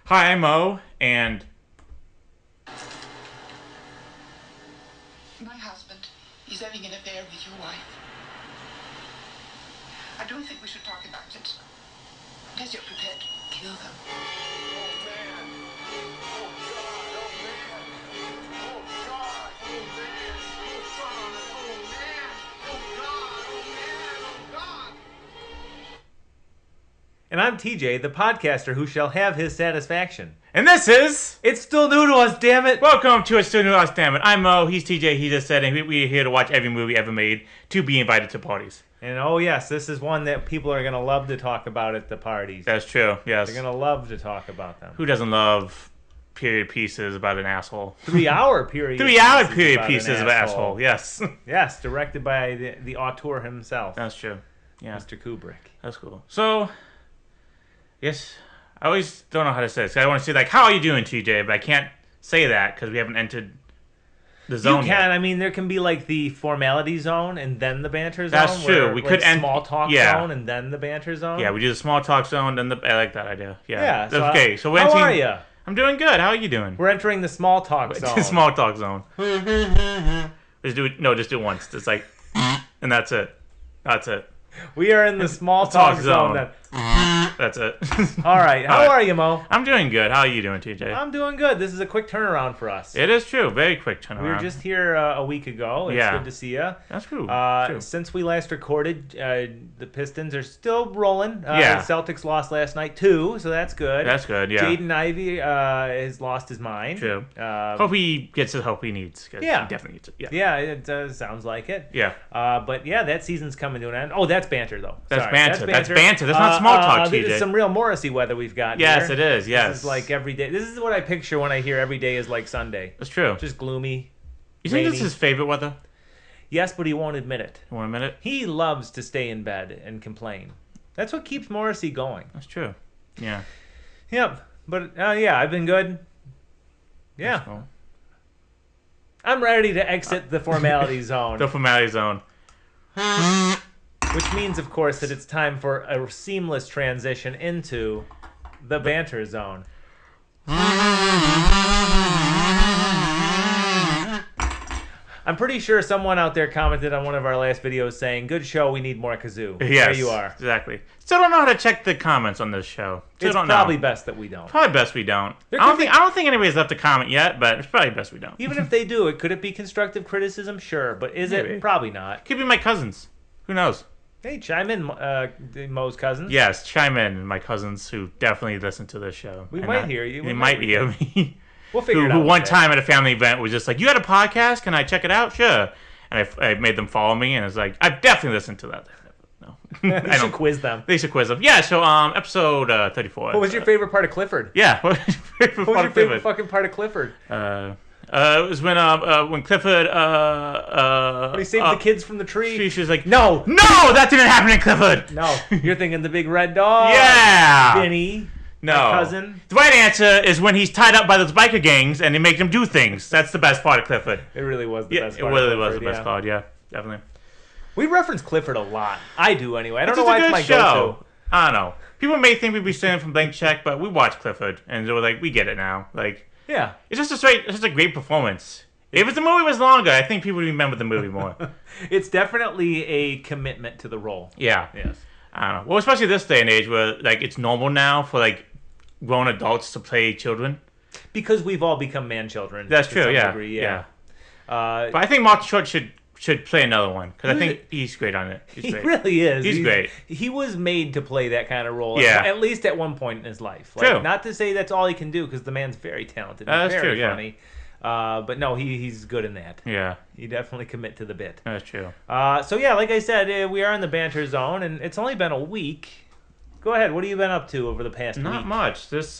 Hi, I'm Mo, and... My husband is having an affair with your wife. I don't think we should talk about it. Unless you're prepared to kill them. Oh, man. Oh, God. Oh, man. Oh, God. Oh, man. Oh, son. Oh, man. Oh, God. Oh, man. Oh, God. And I'm TJ, the podcaster who shall have his satisfaction. And this is... It's still new to us, damn it! Welcome to It's Still New to Us, damn it. I'm Mo, he's TJ, he just said, and we're here to watch every movie ever made to be invited to parties. And oh yes, this is one that people are going to love to talk about at the parties. That's true, yes. They're going to love to talk about them. Who doesn't love period pieces about an asshole? 3-hour period 3-hour period pieces of asshole, yes. Yes, directed by the auteur himself. That's true, yeah. Mr. Kubrick. That's cool. So, yes, I always don't know how to say this. I want to say, like, how are you doing, TJ? But I can't say that because we haven't entered the zone You yet. can, I mean, there can be like the formality zone and then the banter zone. That's true. We like could end small talk zone and then the banter zone. Yeah, we do the small talk zone, then I like that idea. Yeah. Yeah. So okay, so we're how entering, are you? I'm doing good. How are you doing? We're entering the small talk zone. The small talk zone. Just do it once. It's like, and that's it. That's it. We are in the small talk zone. That's it. All right. How are you, Mo? I'm doing good. How are you doing, TJ? I'm doing good. This is a quick turnaround for us. It is true. Very quick turnaround. We were just here a week ago. It's good to see you. That's true. Since we last recorded, the Pistons are still rolling. Yeah. The Celtics lost last night, too, so that's good. That's good, yeah. Jaden Ivey has lost his mind. True. Hope he gets the help he needs. Yeah. He definitely needs it. Yeah. Yeah, it sounds like it. Yeah. But yeah, that season's coming to an end. Oh, that's banter, though. That's Sorry. banter. That's banter. That's not small talk, TJ. There's some real Morrissey weather we've got Yes, here. it is. Yes. This is like every day. This is what I picture when I hear every day is like Sunday. That's true. Just gloomy. You think this rainy. is his favorite weather? Yes, but he won't admit it. You want a minute? He loves to stay in bed and complain. That's what keeps Morrissey going. That's true. Yeah. Yep. But yeah, I've been good. Yeah. Cool. I'm ready to exit the formality zone. The formality zone. Which means, of course, that it's time for a seamless transition into the banter zone. I'm pretty sure someone out there commented on one of our last videos saying, "Good show, we need more kazoo." Yes, There you are. Exactly. Still don't know how to check the comments on this show. Still It's don't probably know. best that we don't. Probably best we don't. There I could be- don't think anybody's left a comment yet, but it's probably best we don't. Even if they do, could it be constructive criticism? Sure, but is Maybe. it? Probably not. Could be my cousins. Who knows? Hey, chime in, Mo's cousins. Yes, chime in, my cousins who definitely listen to this show. We And might hear you. They We might might hear me. We'll figure it out. Who one one day. time at a family event was just like, "You had a podcast? Can I check it out?" Sure. And I made them follow me, and it's like, I've definitely listened to that. No, I should quiz them. They should quiz them. Yeah. So episode 34. What was your favorite part of Clifford? Yeah. What was your favorite What was part your of favorite Clifford? fucking part of Clifford? It was when Clifford When he saved the kids from the tree. she was like, No, no, that didn't happen in Clifford. no, you're thinking the big red dog. Yeah. Vinny. No. My cousin. The right answer is when he's tied up by those biker gangs and they make him do things. That's the best part of Clifford. It really was the Yeah, best it part. really of was Clifford, the best yeah. part. Yeah, definitely. We reference Clifford a lot. I do anyway. I don't It's know just why a it's good my show. go-to. I don't know. People may think we'd be saying from Blank Check, but we watch Clifford and they were like, we get it now. Like, Yeah. it's just a great performance. If the movie was longer, I think people would remember the movie more. It's definitely a commitment to the role. Yeah. Yes. I don't know. Well, especially this day and age where like it's normal now for like grown adults to play children. Because we've all become man-children. That's to true. some Yeah. degree, yeah. But I think Mark Short should play another one because I think he's great on it. He's He great. really is. He's great. He was made to play that kind of role. Yeah. At least at one point in his life. Like, True. Not to say that's all he can do, because the man's very talented. That's very true, yeah. funny. But no, he's good in that. Yeah, You definitely commit to the bit. that's true. So yeah, like I said, we are in the banter zone, and it's only been a week. Go ahead. What have you been up to over the past Not week? much. This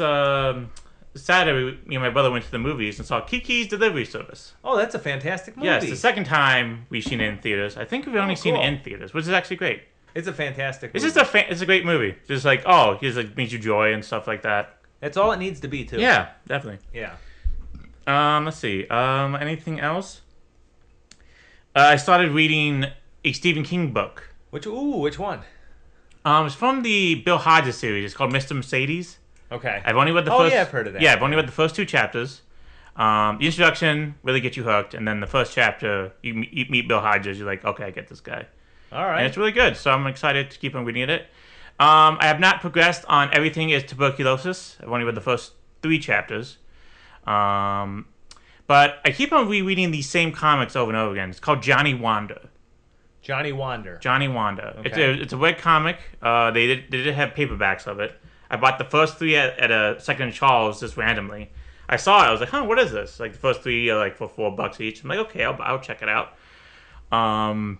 Saturday, me and my brother went to the movies and saw Kiki's Delivery Service. Oh, that's a fantastic movie. Yes, the second time we've seen it in theaters. I think we've only seen cool. it in theaters, which is actually great. It's a fantastic It's movie. just it's a great movie. Just like, oh, here's like brings you joy and stuff like that. That's all it needs to be, too. Yeah, definitely. Yeah. Let's see. Anything else? I started reading a Stephen King book. Which one? It's from the Bill Hodges series. It's called Mr. Mercedes. Okay. I've only read the Oh, first. yeah, I've heard of that. Yeah, I've only read the first 2 chapters. The introduction really gets you hooked, and then the first chapter, you meet Bill Hodges. You're like, okay, I get this guy, All and right. it's really good. So I'm excited to keep on reading it. I have not progressed on Everything Is Tuberculosis. I've only read the first 3 chapters. But I keep on rereading these same comics over and over again. It's called Johnny Wanda. Johnny Wander. Johnny Wanda. Okay. It's a web comic. They did have paperbacks of it. I bought the first 3 at a Second Charles just randomly. I saw it. I was like, what is this? Like the first 3 are like for $4 each. I'm like, okay, I'll check it out. And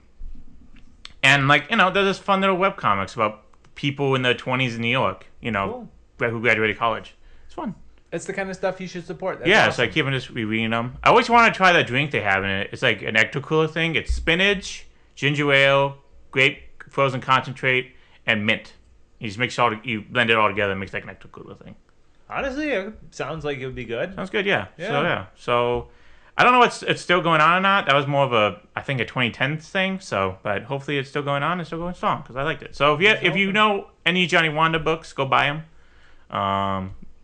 like there's this fun little web comics about people in their 20s in New York. Cool. Who graduated college. It's fun. That's the kind of stuff you should support. That's Yeah, awesome. so I keep on just rereading them. I always want to try that drink they have in it. It's like an ecto cooler thing. It's spinach, ginger ale, grape frozen concentrate, and mint. You just mix you blend it all together and makes like an ecto cooler thing. Honestly, it sounds like it would be good. Sounds good, yeah. Yeah. So I don't know if it's still going on or not. That was more of I think a 2010 thing. So, but hopefully it's still going on and still going strong because I liked it. So if you know any Johnny Wanda books, go buy them.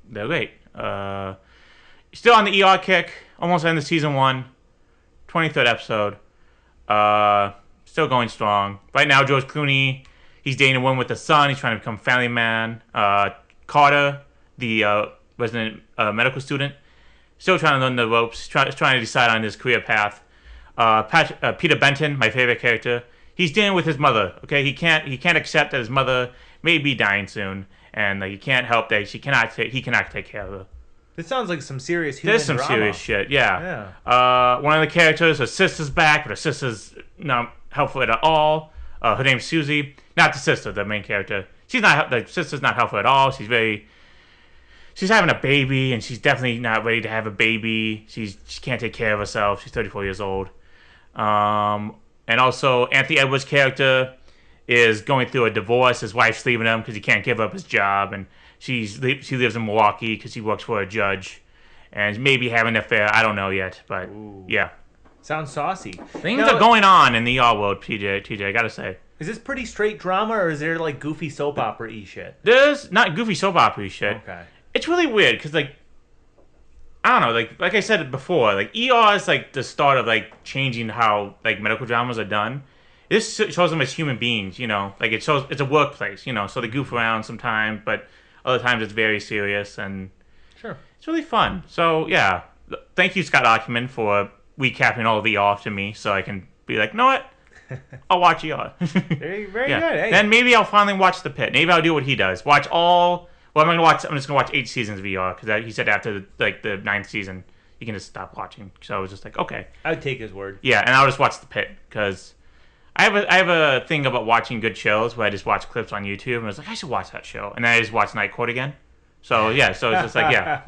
They're great. Still on the ER kick. Almost end of season 1. 23rd episode. Still going strong. Right now, George Clooney, he's dating a woman with a son. He's trying to become a family man. Carter, the resident medical student, still trying to learn the ropes. Trying to decide on his career path. Peter Benton, my favorite character, he's dealing with his mother. Okay, he can't accept that his mother may be dying soon, and he can't help that he cannot take care of her. This sounds like some serious human There's some drama. serious shit, yeah. One of the characters, her sister's back, but her sister's not helpful at all. Her name's Susie. Not the sister, the main character. The sister's not helpful at all. She's having a baby, and she's definitely not ready to have a baby. She can't take care of herself. She's 34 years old. And also, Anthony Edwards' character is going through a divorce. His wife's leaving him because he can't give up his job, and she lives in Milwaukee because he works for a judge, and maybe having an affair. I don't know yet, but yeah. Sounds saucy. Things are going on in the ER world, TJ, I gotta say. Is this pretty straight drama, or is there like goofy soap opera-y shit? There's not goofy soap opera shit. Okay. It's really weird because I don't know, like I said before, like ER is like the start of like changing how like medical dramas are done. This shows them as human beings, like it's a workplace, so they goof around sometimes, but other times it's very serious and Sure. it's really fun. So yeah, thank you, Scott Ackerman, for recapping all of ER to me, so I can be like, you know what? I'll watch ER. Very good. Hey. Then maybe I'll finally watch The Pit. Maybe I'll do what he does. Watch all. Well, I'm just gonna watch 8 seasons of ER because he said after the 9th season you can just stop watching. So I was just like, okay. I would take his word. Yeah, and I'll just watch The Pit because I have a thing about watching good shows where I just watch clips on YouTube and I was like, I should watch that show, and then I just watch Night Court again. So yeah, so it's just like yeah.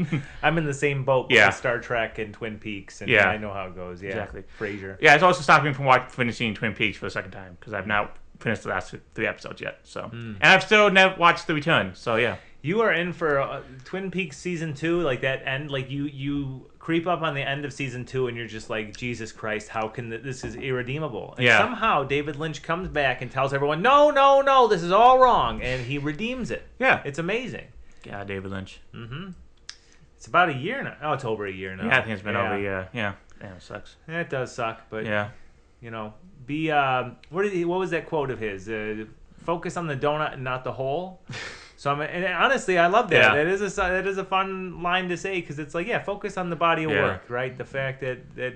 I'm in the same boat Yeah. with Star Trek and Twin Peaks, and Yeah. I know how it goes. Yeah, Exactly. Frasier. Yeah, it's also stopped me from finishing Twin Peaks for the second time because I've not finished the last 3 episodes yet. So and I've still never watched The Return. So yeah. You are in for Twin Peaks season 2, like that end, like you creep up on the end of season 2, and you're just like, Jesus Christ, how can this is irredeemable? And Yeah. somehow David Lynch comes back and tells everyone, no, this is all wrong, and he redeems it. Yeah. It's amazing. Yeah, David Lynch. It's about a year now. Oh, it's over a year now. Yeah, I think it's been over a year. Yeah. Damn, it sucks. It does suck, but Yeah. be what was that quote of his? Focus on the donut and not the hole. So and honestly, I love that. Yeah. That is a fun line to say because it's like, yeah, focus on the body of Yeah. work, right? The fact that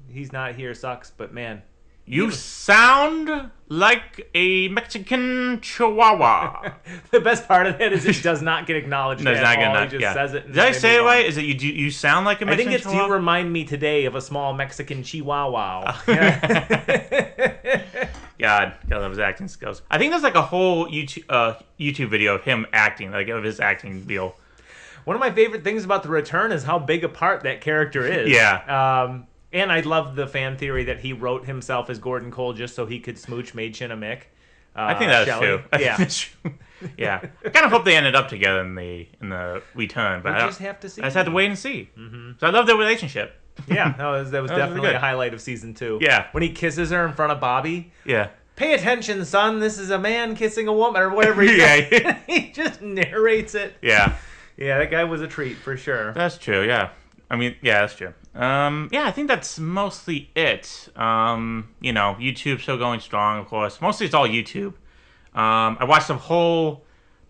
he's not here sucks, but man, You sound like a Mexican chihuahua. the best part of that is it does not get acknowledged. No, it's at not all. gonna. He just Yeah. says it. And Did I they say it move on. right? Is it you sound like a I Mexican think it's chihuahua? you remind me today of a small Mexican chihuahua. Yeah. God, I love his acting skills. I think there's like a whole YouTube video of him acting, like of his acting deal. One of my favorite things about The Return is how big a part that character is. Yeah. And I love the fan theory that he wrote himself as Gordon Cole just so he could smooch Maid Mick. I think that's Shelley. true. I think Yeah. that's true. Yeah. I kind of hope they ended up together in the Return, but We'll I just have to see. I just had to wait and see. So I love their relationship. Yeah, that was really definitely good. a highlight of season 2. Yeah. When he kisses her in front of Bobby. Yeah. Pay attention, son. This is a man kissing a woman, or whatever he Yeah. said. He just narrates it. Yeah. Yeah, that guy was a treat for sure. That's true. Yeah. I mean, yeah, that's true. Yeah, I think that's mostly it. YouTube's still going strong, of course. Mostly it's all YouTube. I watched a whole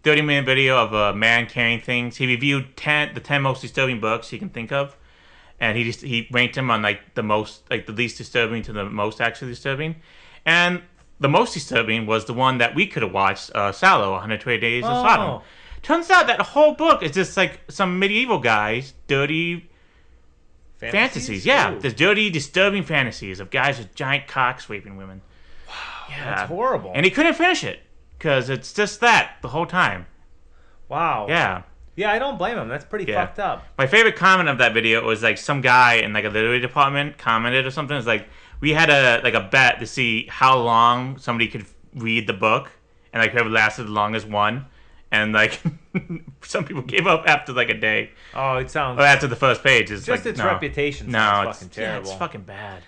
30-minute video of a man carrying things. He reviewed the 10 most disturbing books he can think of, and he ranked them on like the least disturbing to the most actually disturbing, and the most disturbing was the one that we could have watched, Sallow, 120 Days of Sodom. Turns out that whole book is just like some medieval guy's dirty fantasies. Yeah, Ooh. there's dirty, disturbing fantasies of guys with giant cocks raping women. Wow, yeah, that's horrible. And he couldn't finish it because it's just that the whole time. Wow. Yeah. Yeah, I don't blame him. That's pretty fucked up. My favorite comment of that video was like some guy in like a literary department commented or something. It's like we had a bet to see how long somebody could read the book, and like whoever lasted the longest won. And like some people gave up after like a day. Oh, it sounds. Or after the first page. It's just like, its no. reputation No, sounds it's fucking terrible. Yeah, it's fucking bad.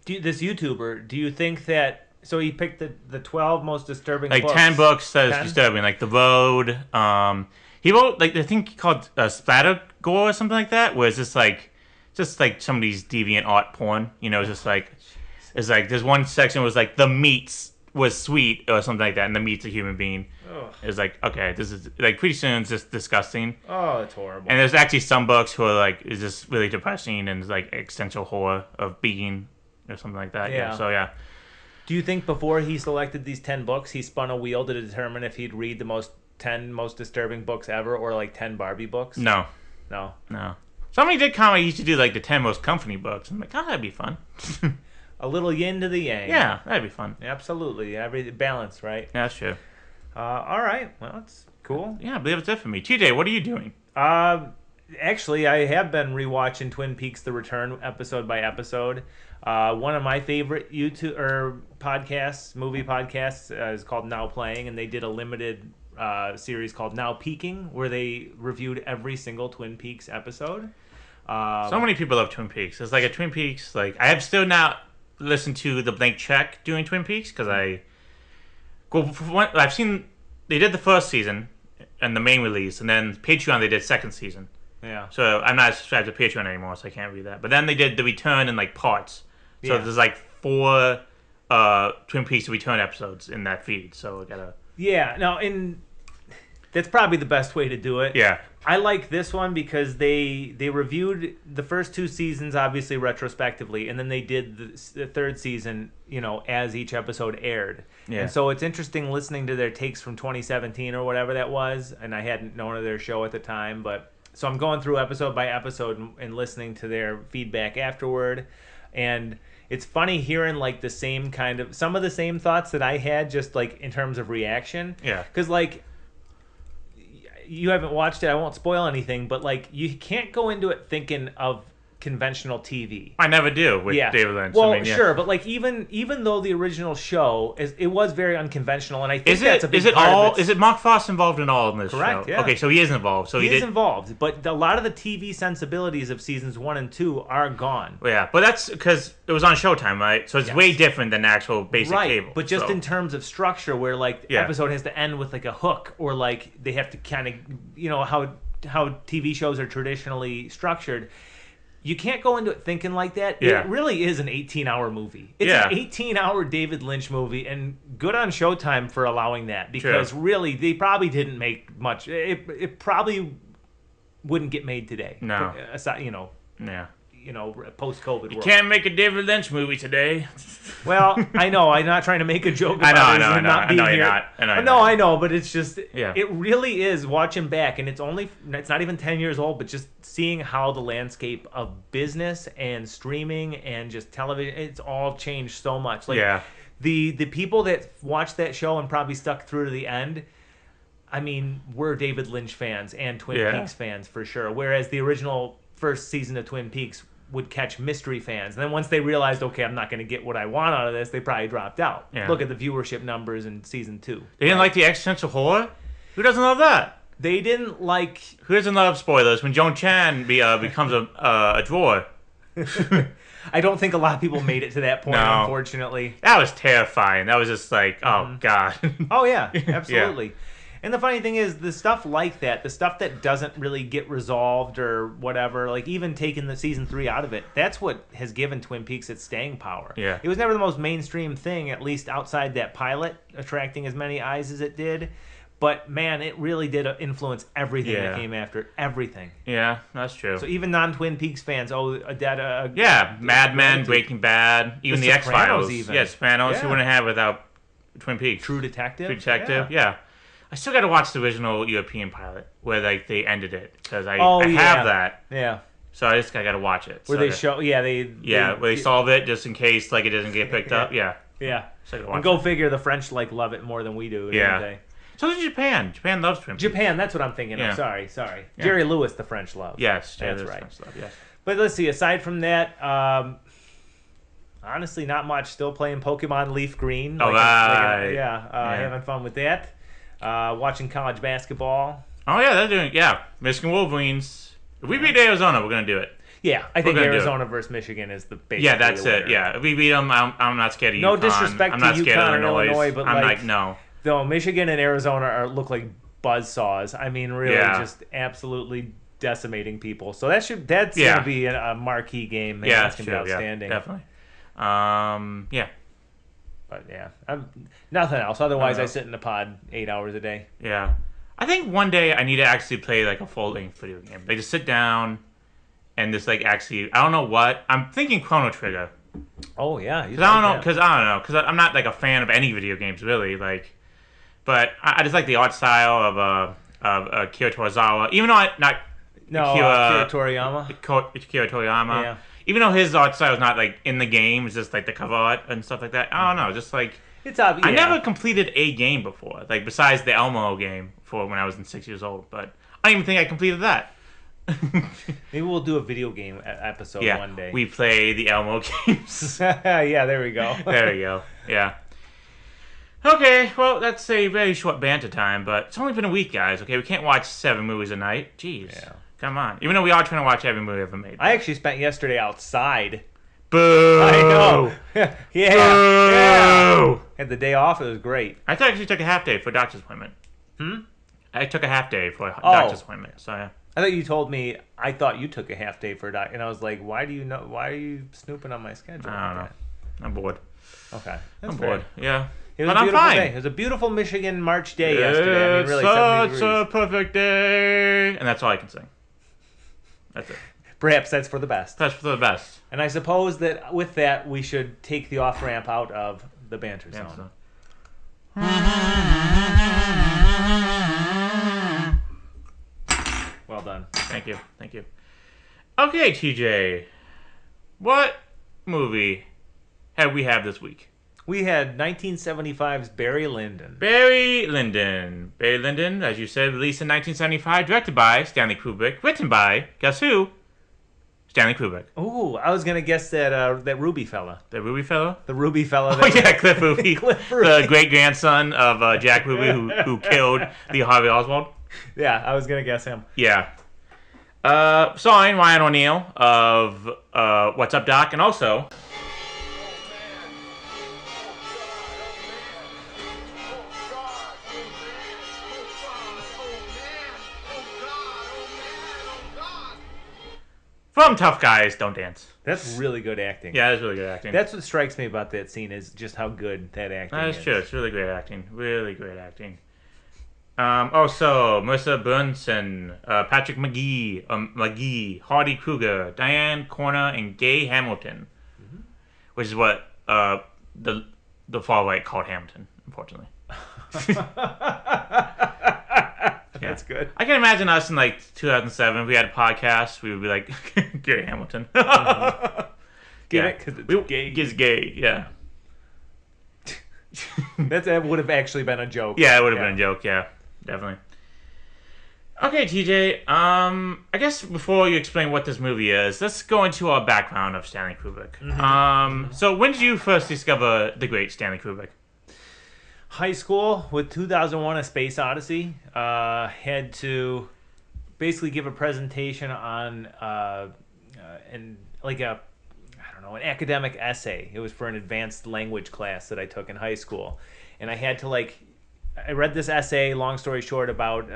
This YouTuber, do you think that? So he picked the 12 most disturbing Like books. 10 books that is 10? disturbing, like The Road. He wrote like the thing called Splatter Gore or something like that, where it's just like somebody's deviant art porn. It's just like there's one section was like the meats was sweet or something like that, and the meat's a human being. Ugh. It's like, okay, this is like pretty soon it's just disgusting. Oh, it's horrible. And there's actually some books who are like is just really depressing and like existential horror of being or something like that. Yeah. So yeah. Do you think before he selected these 10 books, he spun a wheel to determine if he'd read the 10 most disturbing books ever, or like 10 Barbie books? No. Somebody did comment he used to do like the 10 most comforting books. I'm like, oh, that'd be fun. A little yin to the yang. Yeah, that'd be fun. Absolutely. Every balance, right? Yeah, that's true. All right. Well, that's cool. Yeah, I believe it's it for me. TJ, what are you doing? Actually, I have been rewatching Twin Peaks: The Return episode by episode. One of my favorite movie podcasts, is called Now Playing, and they did a limited series called Now Peaking, where they reviewed every single Twin Peaks episode. So many people love Twin Peaks. It's like a Twin Peaks. Like I have still not listened to the Blank Check doing Twin Peaks because I've seen they did the first season and the main release, and then Patreon they did second season. Yeah. So I'm not subscribed to Patreon anymore, so I can't read that. But then they did the Return in like parts. So Yeah. there's like 4 Twin Peaks Return episodes in that feed. So I gotta. Yeah. No, and that's probably the best way to do it. Yeah. I like this one because they reviewed the first 2 seasons, obviously retrospectively, and then they did the third season, as each episode aired. Yeah. And so it's interesting listening to their takes from 2017 or whatever that was, and I hadn't known of their show at the time, but so I'm going through episode by episode and listening to their feedback afterward, and it's funny hearing like some of the same thoughts that I had, just like in terms of reaction. Yeah. Because like, you haven't watched it, I won't spoil anything, but like you can't go into it thinking of conventional TV. I never do with David Lynch. Well, I mean, yeah. sure, but like even though the original show it was very unconventional, and I think Is that's a big it part all? of it. Is it Mark Frost involved in all of this? Correct, show? yeah. Okay, so he is involved. So he did. is involved, but a lot of the TV sensibilities of seasons 1 and 2 are gone. Well, yeah, but that's because it was on Showtime, right? So it's Yes. way different than actual basic Right, cable. but just so. in terms of structure, where like the Yeah. episode has to end with like a hook, or like they have to kind of, how TV shows are traditionally structured. You can't go into it thinking like that. Yeah. It really is an 18-hour movie. It's Yeah. an 18-hour David Lynch movie, and good on Showtime for allowing that, because really they probably didn't make much. It probably wouldn't get made today. No. Aside, Yeah. post-COVID world. Can't make a David Lynch movie today. Well, I know. I'm not trying to make a joke I about know, it. I and know, not I being know you're here. not. I know you're No, not. I know, but it's just, Yeah. it really is watching back, and it's not even 10 years old, but just seeing how the landscape of business and streaming and just television, it's all changed so much. Like, Yeah. the people that watched that show and probably stuck through to the end, I mean, we're David Lynch fans and Twin Yeah. Peaks fans for sure. Whereas the original first season of Twin Peaks would catch mystery fans. And then once they realized, okay, I'm not going to get what I want out of this, they probably dropped out. Yeah. Look at the viewership numbers in season 2. They didn't like the existential horror? Who doesn't love that? They didn't like... Who doesn't love spoilers when Joan Chan becomes a drawer? I don't think a lot of people made it to that point, No. unfortunately. That was terrifying. That was just like, oh, God. Oh, yeah, absolutely. And the funny thing is, the stuff like that, the stuff that doesn't really get resolved or whatever, like even taking the season 3 out of it, that's what has given Twin Peaks its staying power. Yeah. It was never the most mainstream thing, at least outside that pilot, attracting as many eyes as it did. But man, it really did influence everything that came after it. Everything. Yeah, that's true. So even non-Twin Peaks fans, Mad Men, Breaking Bad, even the X-Files. even. Yeah, Sopranos, Yeah. you wouldn't have without Twin Peaks. True Detective. True Detective, yeah. I still got to watch the original European pilot where like they ended it because I have that. Yeah. So I just got to watch it. Where so they show, where they solve it just in case like it doesn't get picked up. Yeah. Yeah. So I gotta And watch go it. figure, the French love it more than we do. Yeah. Don't they? So does Japan. Japan loves Twin Peaks. Japan, that's what I'm thinking Yeah. of. Sorry. Yeah. Jerry Lewis, the French love. Yes, that's there's right. French love, yes. But let's see. Aside from that, honestly, not much. Still playing Pokemon Leaf Green. Right. Having fun with that. Watching college basketball. Oh yeah, they're doing Michigan Wolverines. If we beat Arizona, we're gonna do it. Yeah, I think gonna do it. Arizona versus Michigan is the basic. Yeah, that's it. Yeah, if we beat them, I'm not scared of No UConn. disrespect I'm to not scared UConn of or Illinois, but I'm like- no. Though Michigan and Arizona look like buzzsaws. I mean, really, Yeah. just absolutely decimating people. So that's Yeah. gonna be a marquee game. Man. Yeah, That's that's gonna true. be outstanding. Yeah, definitely. Yeah, But yeah, nothing else. Otherwise, Uh, I sit in the pod 8 hours a day. yeah. I think one day I need to actually play like a full length video game. Like just sit down and just like actually, I don't know what I'm thinking. Chrono Trigger. Oh yeah, Because I don't know. Because I'm not like a fan of any video games really. Like, but I just like the art style of Akira Tozawa. Even though Akira Toriyama. Akira Toriyama. Yeah. Even though his art style is not like in the game, it's just like the cover art and stuff like that. I don't know. Just like It's obvious. I never completed a game before. Like besides the Elmo game for when I was 6 years old. But I don't even think I completed that. Maybe we'll do a video game episode Yeah. one day. We play the Elmo games. Yeah, there we go. There we go. Yeah. Okay, well, that's a very short banter time, but it's only been a week, guys. Okay, we can't watch 7 movies a night. Jeez. Yeah. Come on. Even though we are trying to watch every movie ever made. I actually spent yesterday outside. Boo! I know. yeah. Boo! Had the day off. It was great. I actually took a half day for a doctor's appointment. Hmm? I took a half day for a doctor's appointment. So yeah. I thought you told me. I thought you took a half day for a doc, and I was like, "Why do you know? Why are you snooping on my schedule?" I don't know. I'm bored. Okay, that's I'm fair. bored. Yeah. It was But a I'm beautiful fine. day. It was a beautiful Michigan March day yesterday. I mean, really, 70 Such degrees. a perfect day. And that's all I can sing. That's it. Perhaps that's for the best. That's for the best. And I suppose that with that, we should take the off ramp out of the banter Yeah, zone. Well done. Thank you. Thank you. Okay, TJ. What movie have we had this week? We had 1975's Barry Lyndon. Barry Lyndon. Barry Lyndon, as you said, released in 1975, directed by Stanley Kubrick, written by, guess who? Stanley Kubrick. Ooh, I was gonna guess that Ruby fella. The Ruby fellow? The Ruby fella. Oh, yeah, Cliff Ruby. Cliff Ruby. The great-grandson of Jack Ruby, who killed Lee Harvey Oswald. Yeah, I was gonna guess him. Yeah. Starring Ryan O'Neal of What's Up, Doc, and also... From Tough Guys Don't Dance. That's really good acting. Yeah, that's really good acting. That's what strikes me about that scene is just how good that acting is. That's true. It's really great acting. Really great acting. Also, Marissa Burnson, Patrick McGee, Hardy Kruger, Diane Corner, and Gay Hamilton, which is what the far right called Hamilton, unfortunately. That's good. I can imagine us in like 2007. If we had a podcast, we would be like Gay Hamilton. Get it? 'Cause it's gay. It's gay. Yeah. That would have actually been a joke. Yeah, it would have been a joke. Yeah, definitely. Okay, TJ. I guess before you explain what this movie is, let's go into our background of Stanley Kubrick. So when did you first discover the great Stanley Kubrick? High school with 2001: A Space Odyssey. Had to basically give a presentation on an academic essay. It was for an advanced language class that I took in high school, and I had to I read this essay, long story short, about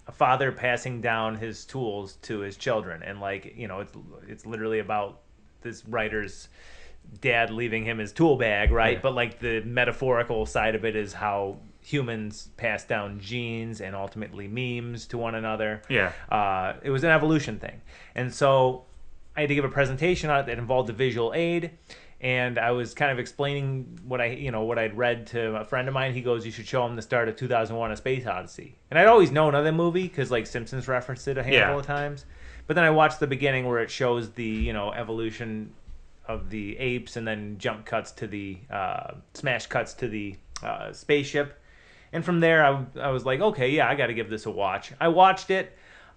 a father passing down his tools to his children, and like it's literally about this writer's dad leaving him his tool bag, right? Yeah. But like the metaphorical side of it is how humans pass down genes and ultimately memes to one another. Yeah. It was an evolution thing, and so I had to give a presentation on it that involved a visual aid. And I was kind of explaining what I'd read to a friend of mine. He goes, "You should show him the start of 2001: A Space Odyssey." And I'd always known of the movie because like Simpsons referenced it a handful of times. But then I watched the beginning where it shows the evolution of the apes, and then jump cuts to the smash cuts to the spaceship. And from there, I was like, okay, yeah, I got to give this a watch. I watched it.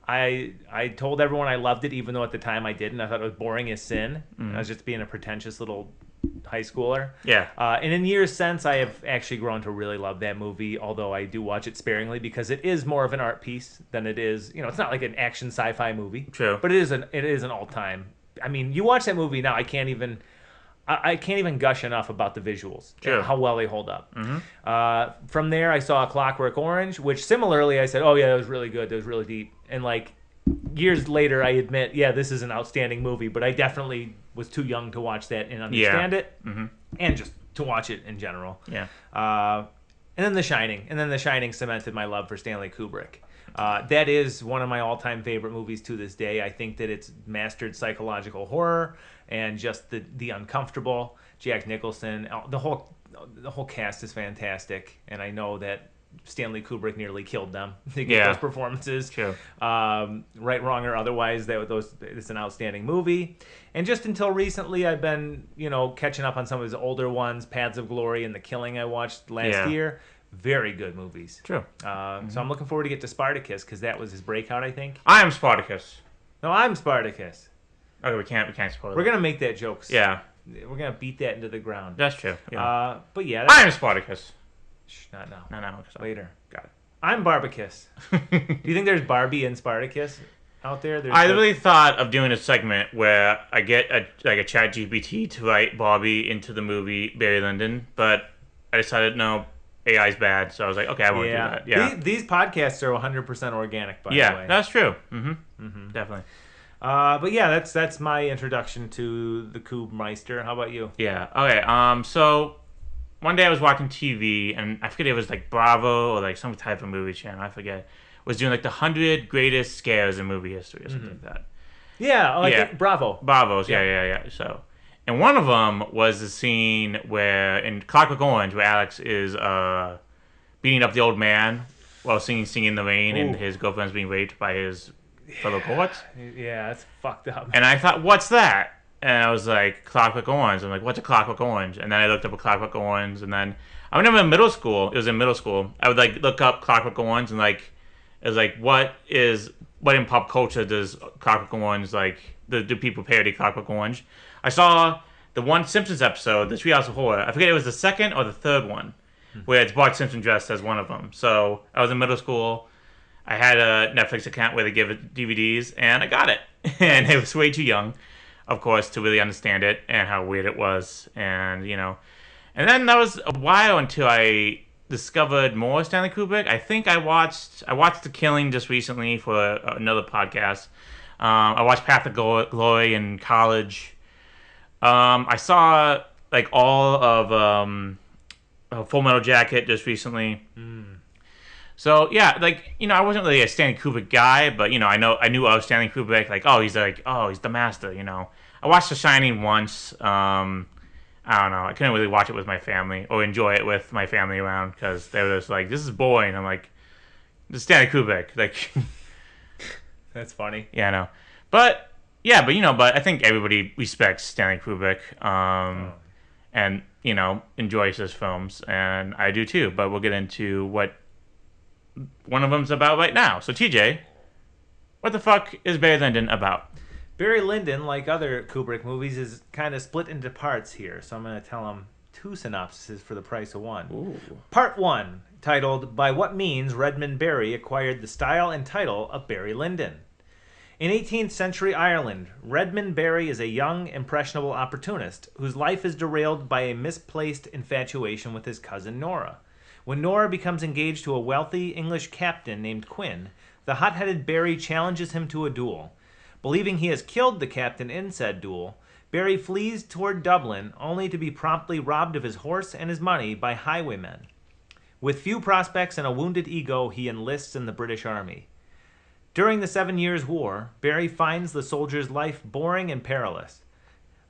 I told everyone I loved it, even though at the time I didn't. I thought it was boring as sin. I was just being a pretentious little high schooler. Yeah. And in years since, I have actually grown to really love that movie, although I do watch it sparingly because it is more of an art piece than it is, it's not like an action sci-fi movie. True. But it is an all-time. I mean, you watch that movie now, I can't even gush enough about the visuals, True. how well they hold up. From there, I saw Clockwork Orange, which similarly I said, oh yeah, that was really good, that was really deep. And like years later, I admit, yeah, this is an outstanding movie, but I definitely was too young to watch that and understand it, and just to watch it in general. Yeah. And then The Shining. And then The Shining cemented my love for Stanley Kubrick. That is one of my all-time favorite movies to this day. I think that it's mastered psychological horror and just the uncomfortable. Jack Nicholson, the whole cast is fantastic, and I know that Stanley Kubrick nearly killed them to get those performances. True. Right, wrong, or otherwise, it's an outstanding movie. And just until recently, I've been catching up on some of his older ones, Paths of Glory and The Killing I watched last year. Very good movies. True. So I'm looking forward to get to Spartacus because that was his breakout, I think. I am Spartacus. No, I'm Spartacus. Okay, we can't spoil We're it. gonna make that joke. Yeah. We're gonna beat that into the ground. That's true. Yeah. But yeah, I am Spartacus. not now. No. Later. Got it. I'm Barbicus. Do you think there's Barbie and Spartacus out there? I really thought of doing a segment where I get a chat GPT to write Bobby into the movie Barry Lyndon, but I decided no, AI's bad, so I was like, okay, I won't do that. Yeah. These podcasts are 100% organic, by the way. Yeah, that's true. Definitely. But yeah, that's my introduction to the Kubmeister. How about you? Yeah. Okay. So one day I was watching TV, and I forget, it was like Bravo or like some type of movie channel, I forget, was doing like the 100 greatest scares in movie history or something like that. Yeah, Bravo. Bravos, yeah. So, and one of them was the scene where in Clockwork Orange, where Alex is beating up the old man while singing "Singing in the Rain," and his girlfriend's being raped by his fellow cohorts. Yeah, that's fucked up. And I thought, what's that? And I was like, Clockwork Orange. I'm like, what's a Clockwork Orange? And then I looked up a Clockwork Orange, and then I remember in middle school, it was in middle school, I would like look up Clockwork Orange, and like, it was like, what in pop culture does Clockwork Orange, like, do people parody Clockwork Orange? I saw the one Simpsons episode, the Treehouse of Horror. I forget, it was the second or the third one, where it's Bart Simpson dressed as one of them. So I was in middle school. I had a Netflix account where they give it DVDs, and I got it. And it was way too young, of course, to really understand it and how weird it was. And, and then that was a while until I discovered more Stanley Kubrick. I think I watched The Killing just recently for another podcast. I watched Path of Glory in college. I saw like all of Full Metal Jacket just recently. So yeah, like, I wasn't really a Stanley Kubrick guy, but I knew of Stanley Kubrick. Like, he's the master. I watched The Shining once. I don't know. I couldn't really watch it with my family or enjoy it with my family around because they were just like, "This is boring." I'm like, "This is Stanley Kubrick." Like, That's funny. yeah, I know. But I think everybody respects Stanley Kubrick, and enjoys his films, and I do too. But we'll get into what one of them's about right now. So, TJ, what the fuck is Barry Lyndon about? Barry Lyndon, like other Kubrick movies, is kind of split into parts here, so I'm going to tell them two synopses for the price of one. Ooh. Part 1, titled By What Means Redmond Barry Acquired the Style and Title of Barry Lyndon. In 18th century Ireland, Redmond Barry is a young, impressionable opportunist whose life is derailed by a misplaced infatuation with his cousin Nora. When Nora becomes engaged to a wealthy English captain named Quinn, the hot-headed Barry challenges him to a duel. Believing he has killed the captain in said duel, Barry flees toward Dublin, only to be promptly robbed of his horse and his money by highwaymen. With few prospects and a wounded ego, he enlists in the British Army. During the 7 Years' War, Barry finds the soldier's life boring and perilous.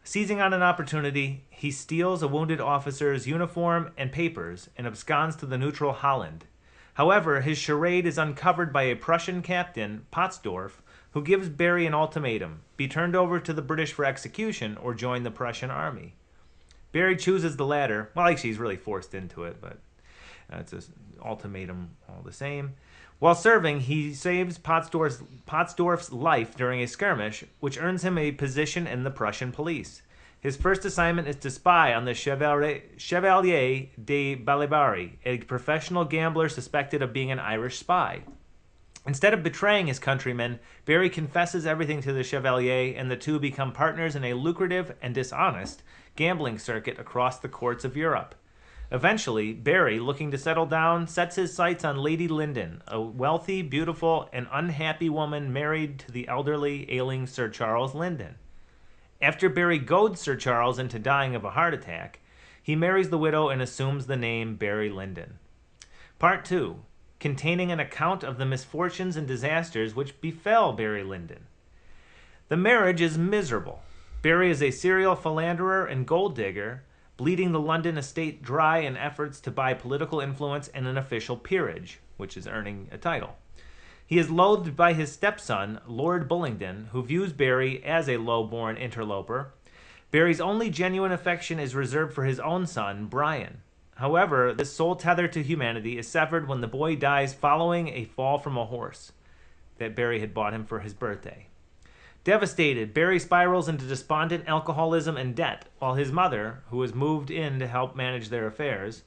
Seizing on an opportunity, he steals a wounded officer's uniform and papers and absconds to the neutral Holland. However, his charade is uncovered by a Prussian captain, Potzdorf, who gives Barry an ultimatum: be turned over to the British for execution or join the Prussian army. Barry chooses the latter. Well, actually, he's really forced into it, but it's an ultimatum all the same. While serving, he saves Potzdorf's life during a skirmish, which earns him a position in the Prussian police. His first assignment is to spy on the Chevalier de Balibari, a professional gambler suspected of being an Irish spy. Instead of betraying his countrymen, Barry confesses everything to the Chevalier, and the two become partners in a lucrative and dishonest gambling circuit across the courts of Europe. Eventually, Barry, looking to settle down, sets his sights on Lady Lyndon, a wealthy, beautiful, and unhappy woman married to the elderly, ailing Sir Charles Lyndon. After Barry goads Sir Charles into dying of a heart attack, he marries the widow and assumes the name Barry Lyndon. Part 2, containing an account of the misfortunes and disasters which befell Barry Lyndon. The marriage is miserable. Barry is a serial philanderer and gold digger, bleeding the London estate dry in efforts to buy political influence and an official peerage, which is earning a title. He is loathed by his stepson, Lord Bullingdon, who views Barry as a low-born interloper. Barry's only genuine affection is reserved for his own son, Brian. However, this sole tether to humanity is severed when the boy dies following a fall from a horse that Barry had bought him for his birthday. Devastated, Barry spirals into despondent alcoholism and debt, while his mother, who has moved in to help manage their affairs,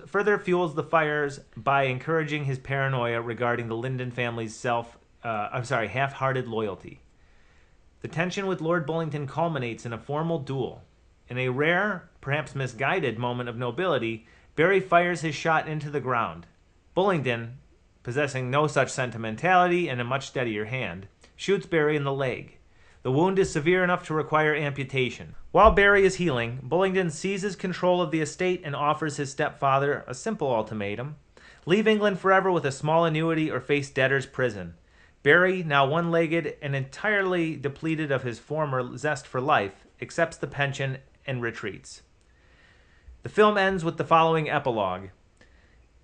further fuels the fires by encouraging his paranoia regarding the Lyndon family's half-hearted loyalty. The tension with Lord Bullingdon culminates in a formal duel. In a rare, perhaps misguided moment of nobility, Barry fires his shot into the ground. Bullingdon, possessing no such sentimentality and a much steadier hand, shoots Barry in the leg. The wound is severe enough to require amputation. While Barry is healing, Bullingdon seizes control of the estate and offers his stepfather a simple ultimatum: leave England forever with a small annuity or face debtor's prison. Barry, now one-legged and entirely depleted of his former zest for life, accepts the pension and retreats. The film ends with the following epilogue.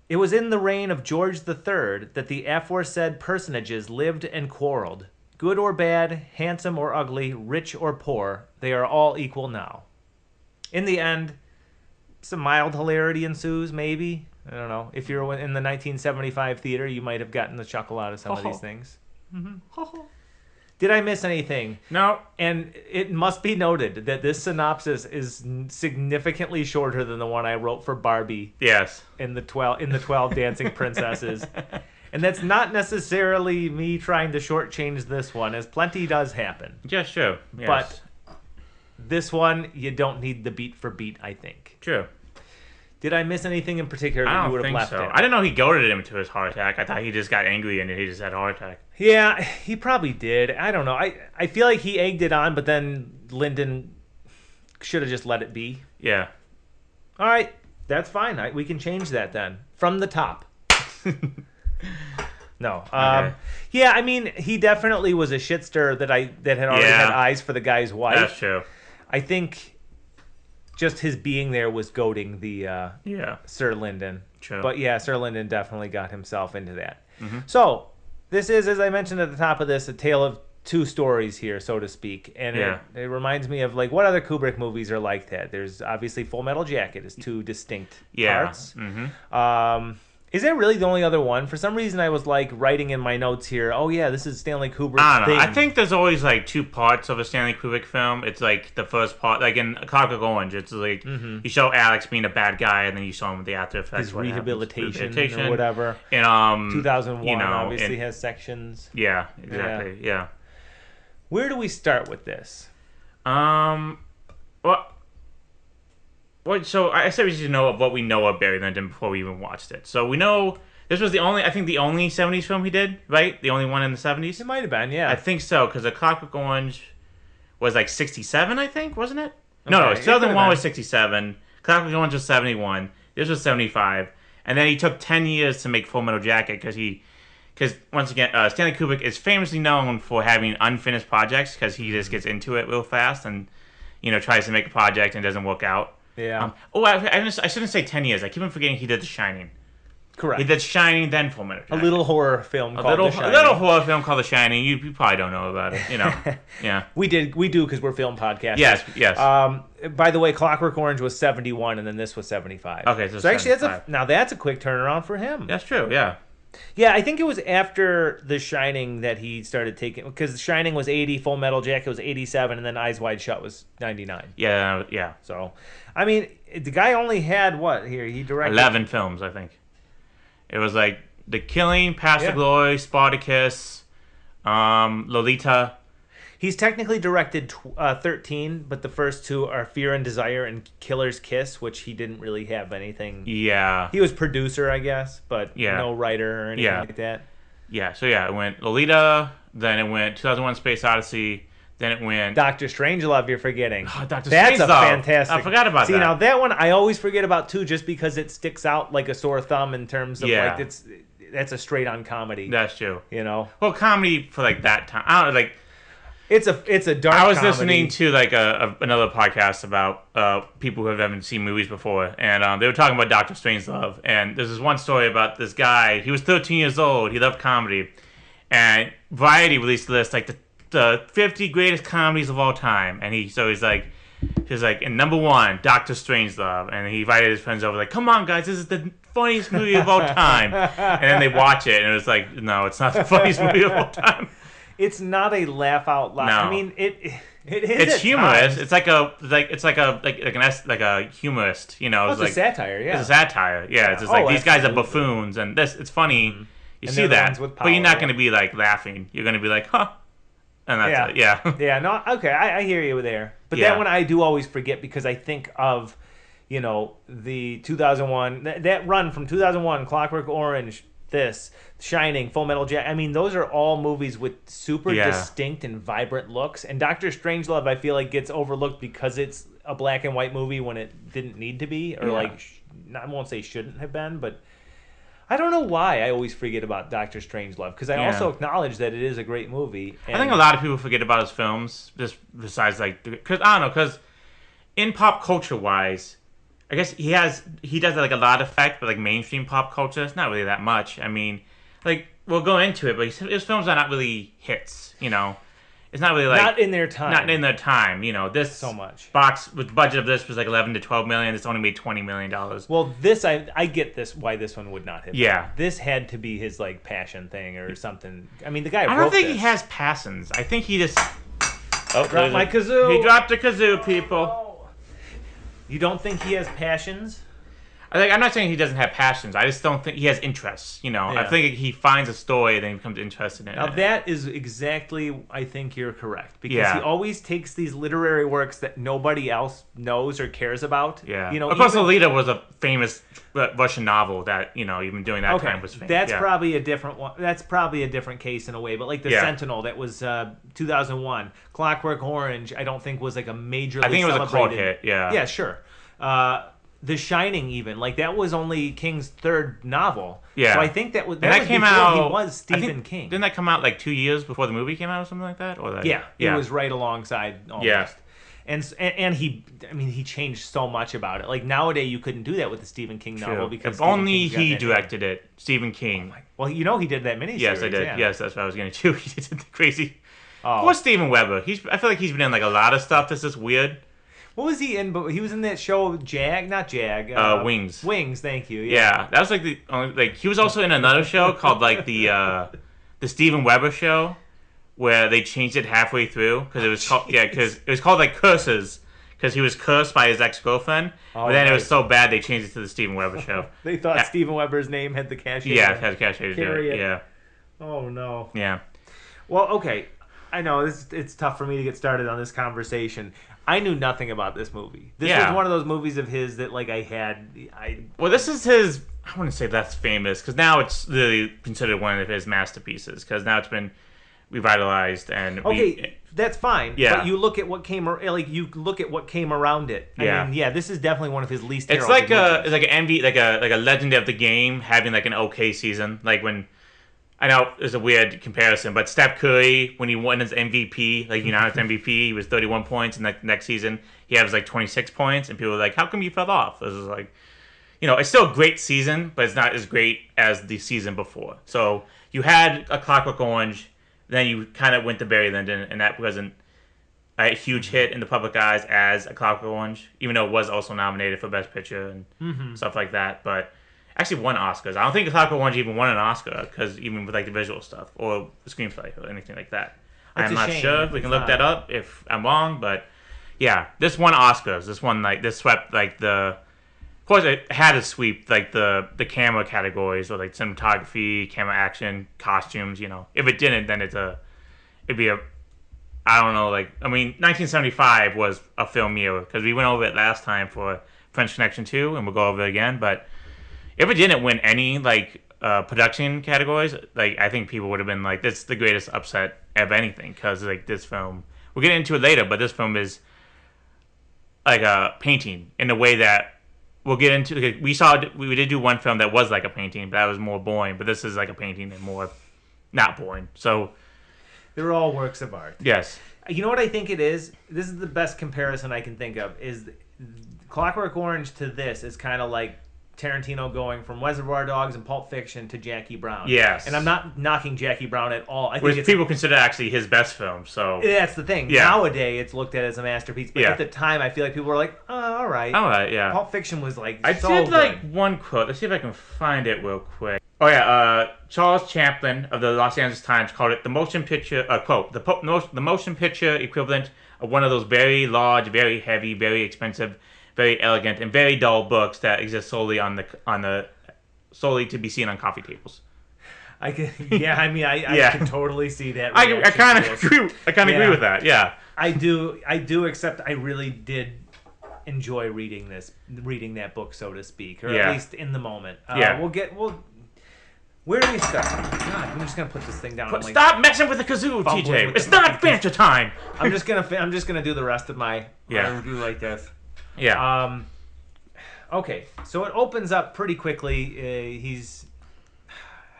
It was in the reign of George III that the aforesaid personages lived and quarreled. Good or bad, handsome or ugly, rich or poor, they are all equal now. In the end, some mild hilarity ensues, maybe. I don't know. If you're in the 1975 theater, you might have gotten the chuckle out of some of these things. Mm-hmm. Did I miss anything? No. And it must be noted that this synopsis is significantly shorter than the one I wrote for Barbie. Yes. In the 12 Dancing Princesses. And that's not necessarily me trying to shortchange this one, as plenty does happen. Yes, true. Yes. But this one, you don't need the beat for beat, I think. True. Did I miss anything in particular that you would have left so. out? I didn't know he goaded him to his heart attack. I thought he just got angry and he just had a heart attack. Yeah, he probably did. I don't know. I feel like he egged it on, but then Lyndon should have just let it be. Yeah. All right, that's fine. We can change that then. From the top. No. Okay. Yeah, I mean, he definitely was a shitster that had already had eyes for the guy's wife. That's true. I think just his being there was goading the Sir Lyndon. True. But yeah, Sir Lyndon definitely got himself into that. Mm-hmm. So this is, as I mentioned at the top of this, a tale of two stories here, so to speak. And it reminds me of, like, what other Kubrick movies are like that? There's obviously Full Metal Jacket is two distinct parts. Mm-hmm. Is that really the only other one? For some reason, I was like writing in my notes here, oh yeah, this is Stanley Kubrick's I don't know. thing. I think there's always like two parts of a Stanley Kubrick film. It's like the first part, like in Clockwork Orange, it's like you show Alex being a bad guy, and then you show him with the after effects. His rehabilitation or whatever. And 2001 obviously has sections. Yeah, exactly. Yeah. Where do we start with this? Well, Well, so I said we should know what we know of Barry Lyndon before we even watched it. So we know this was the only 70s film he did, right? The only one in the 70s. It might have been, yeah. I think so, because A Clockwork Orange was like 67, I think, wasn't it? No, Okay, it 2001 could've was 67. Clockwork Orange was 71. This was 75. And then he took 10 years to make Full Metal Jacket because once again, Stanley Kubrick is famously known for having unfinished projects because he just gets into it real fast and, tries to make a project and doesn't work out. Yeah. I shouldn't say 10 years. I keep on forgetting he did The Shining. Correct. He did Shining, then Full Metal Jacket. A little horror film called The Shining. A little horror film called The Shining. You probably don't know about it, Yeah. We do because we're film podcasters. Yes. By the way, Clockwork Orange was 71, and then this was 75. Okay, so actually, 75. that's a quick turnaround for him. That's true, yeah. Yeah, I think it was after The Shining that he started taking, because The Shining was 80, Full Metal Jacket was 87, and then Eyes Wide Shut was 99. Yeah. So, I mean, the guy only had what here? He directed 11 films, I think. It was like The Killing, Past the Yeah. Glory, Spartacus, Lolita. He's technically directed 13, but the first two are Fear and Desire and Killer's Kiss, which he didn't really have anything. Yeah. He was producer, I guess, but Yeah. no writer or anything Yeah. like that. Yeah, so it went Lolita, then it went 2001 Space Odyssey, then it went... Doctor Strangelove, you're forgetting. Oh, Dr. That's a Strangelove. fantastic. I forgot about See, that. now that one I always forget about too, just because it sticks out like a sore thumb in terms of Yeah. like that's a straight on comedy. That's true. Well, comedy for like that time. I don't know, like... it's a dark. I was comedy. listening to like another podcast about people who haven't seen movies before, and they were talking about Doctor Strangelove. And there's this one story about this guy. He was 13 years old. He loved comedy, and Variety released a list like the 50 greatest comedies of all time. And he's like, in number 1, Doctor Strangelove, and he invited his friends over, like, come on guys, this is the funniest movie of all time. And then they watch it, and it was like, no, it's not the funniest movie of all time. It's not a laugh out loud. No. I mean, it is. It's at humorous. times. It's like a humorist. Well, it's like a satire. Yeah. It's a satire. Yeah. It's just like these guys are absolutely. buffoons, and it's funny. You And see they're the that, ones with but you're power, not yeah. going to be like laughing. You're going to be like, huh, and that's it. Yeah. Yeah, no, okay, I hear you there. But Yeah. that one I do always forget because I think of, the 2001, that run from 2001, Clockwork Orange, Shining, Full Metal Jacket. I mean, those are all movies with super Yeah. distinct and vibrant looks. And Doctor Strangelove, I feel like, gets overlooked because it's a black and white movie when it didn't need to be, or Yeah. I won't say shouldn't have been, but I don't know why I always forget about Doctor Strangelove, because I Yeah. also acknowledge that it is a great movie. I think a lot of people forget about his films, just besides like, because I don't know, because in pop culture wise, I guess he does like a lot of effect, but like mainstream pop culture, it's not really that much. I mean, like we'll go into it, but his films are not really hits. It's not really like not in their time. Not in their time. This So much. box with the budget of this was like 11 to 12 million. It's only made $20 million. Well, this I get this why this one would not hit. Yeah. This had to be his like passion thing or something. I mean, the guy I wrote don't think this. he has passions. I think he just Dropped my kazoo. He dropped a kazoo, people. You don't think he has passions? I'm not saying he doesn't have passions. I just don't think he has interests. I Yeah. think he finds a story, then he becomes interested in Now it. that is exactly, I think you're correct, because Yeah. he always takes these literary works that nobody else knows or cares about. Yeah. You know, of course, even- Lolita was a famous Russian novel that even during that time was famous. That's yeah. probably a different one. That's probably a different case in a way. But like the Yeah. Sentinel, that was 2001. Clockwork Orange, I don't think was like a majorly I think it was a cult celebrated- hit. Yeah. Yeah, sure. The Shining, even like that was only King's third novel. Yeah. So I think that was And that was came before out. He was I Stephen think- King. Didn't that come out like 2 years before the movie came out or something like that? Or like, Yeah, yeah. it was right alongside almost. Yeah. And he changed so much about it. Like nowadays, you couldn't do that with the Stephen King novel True. because If Stephen only King's got he that directed it, Stephen King. name. Well, he did that miniseries. Yes, I did. Yeah. Yes, that's what I was going to do. He did the crazy. Oh. Poor Steven Weber. I feel like he's been in like a lot of stuff that's just weird. What was he in? But he was in that show not Jag. Wings. Wings. Thank you. Yeah, that was like the only like he was also in another show called like the Steven Weber show, where they changed it halfway through because it was called because it was called like Curses because he was cursed by his ex-girlfriend, Oh, but then it was nice. so bad they changed it to the Steven Weber show. They thought Yeah. Steven Weber's name had the cashier. Yeah, it had cash to do Carry it. it. Yeah, Oh no. yeah. Well, okay. I know it's tough for me to get started on this conversation. I knew nothing about this movie. This Yeah. was one of those movies of his that like Well, this is his. I wouldn't say that's famous because now it's really considered one of his masterpieces because now it's been revitalized and okay, that's fine. Yeah. But you look at what came around it. I mean, this is definitely one of his least. It's like it's like an MV, like a legend of the game having like an okay season. Like when I know it's a weird comparison, but Steph Curry when he won his MVP, like United's MVP, he was 31 points, and next season he has like 26 points, and people were like, "How come you fell off?" It was like, it's still a great season, but it's not as great as the season before. So you had a Clockwork Orange, then you kind of went to Barry Lyndon, and that wasn't a huge hit in the public eyes as a Clockwork Orange, even though it was also nominated for Best Picture and stuff like that. But actually won Oscars. I don't think Clockwork Orange even won an Oscar because even with like the visual stuff or the screenplay or anything like that. I'm not sure. We can look that up if I'm wrong, but yeah, this won Oscars. This swept like the. Of course, it had to sweep like the camera categories or like cinematography, camera action, costumes. If it didn't, then it'd be a. I don't know. Like 1975 was a film year because we went over it last time for French Connection 2, and we'll go over it again, but. If it didn't win any production categories, I think people would have been like, "This is the greatest upset of anything," because this film. We'll get into it later, but this film is like a painting in a way that we'll get into. We did do one film that was like a painting, but that was more boring. But this is like a painting and more not boring. So they're all works of art. Yes. You know what I think it is? This is the best comparison I can think of. Is Clockwork Orange to this is kind of like Tarantino going from Reservoir Dogs and Pulp Fiction to Jackie Brown. Yes. And I'm not knocking Jackie Brown at all. Which people consider actually his best film. So that's the thing. Yeah. Nowadays, it's looked at as a masterpiece. But Yeah. at the time, I feel like people were like, "Oh, all right." All right, yeah. Pulp Fiction was like I so did good. like one quote. Let's see if I can find it real quick. Oh yeah, Charles Chaplin of the Los Angeles Times called it the motion picture quote the motion picture equivalent of one of those very large, very heavy, very expensive, very elegant, and very dull books that exist solely solely to be seen on coffee tables. I can, yeah. I mean, I Yeah. can totally see that. I reaction kind to of this. agree. I kind of agree with that. Yeah. I do. Except I really did enjoy reading that book, so to speak, or Yeah. at least in the moment. Yeah. Where do we start? God, I'm just gonna put this thing down. Stop messing with the kazoo, fumbling TJ. with It's the not fucking banter time. I'm just gonna do the rest of my Yeah. review like this. Yeah. Okay, so it opens up pretty quickly.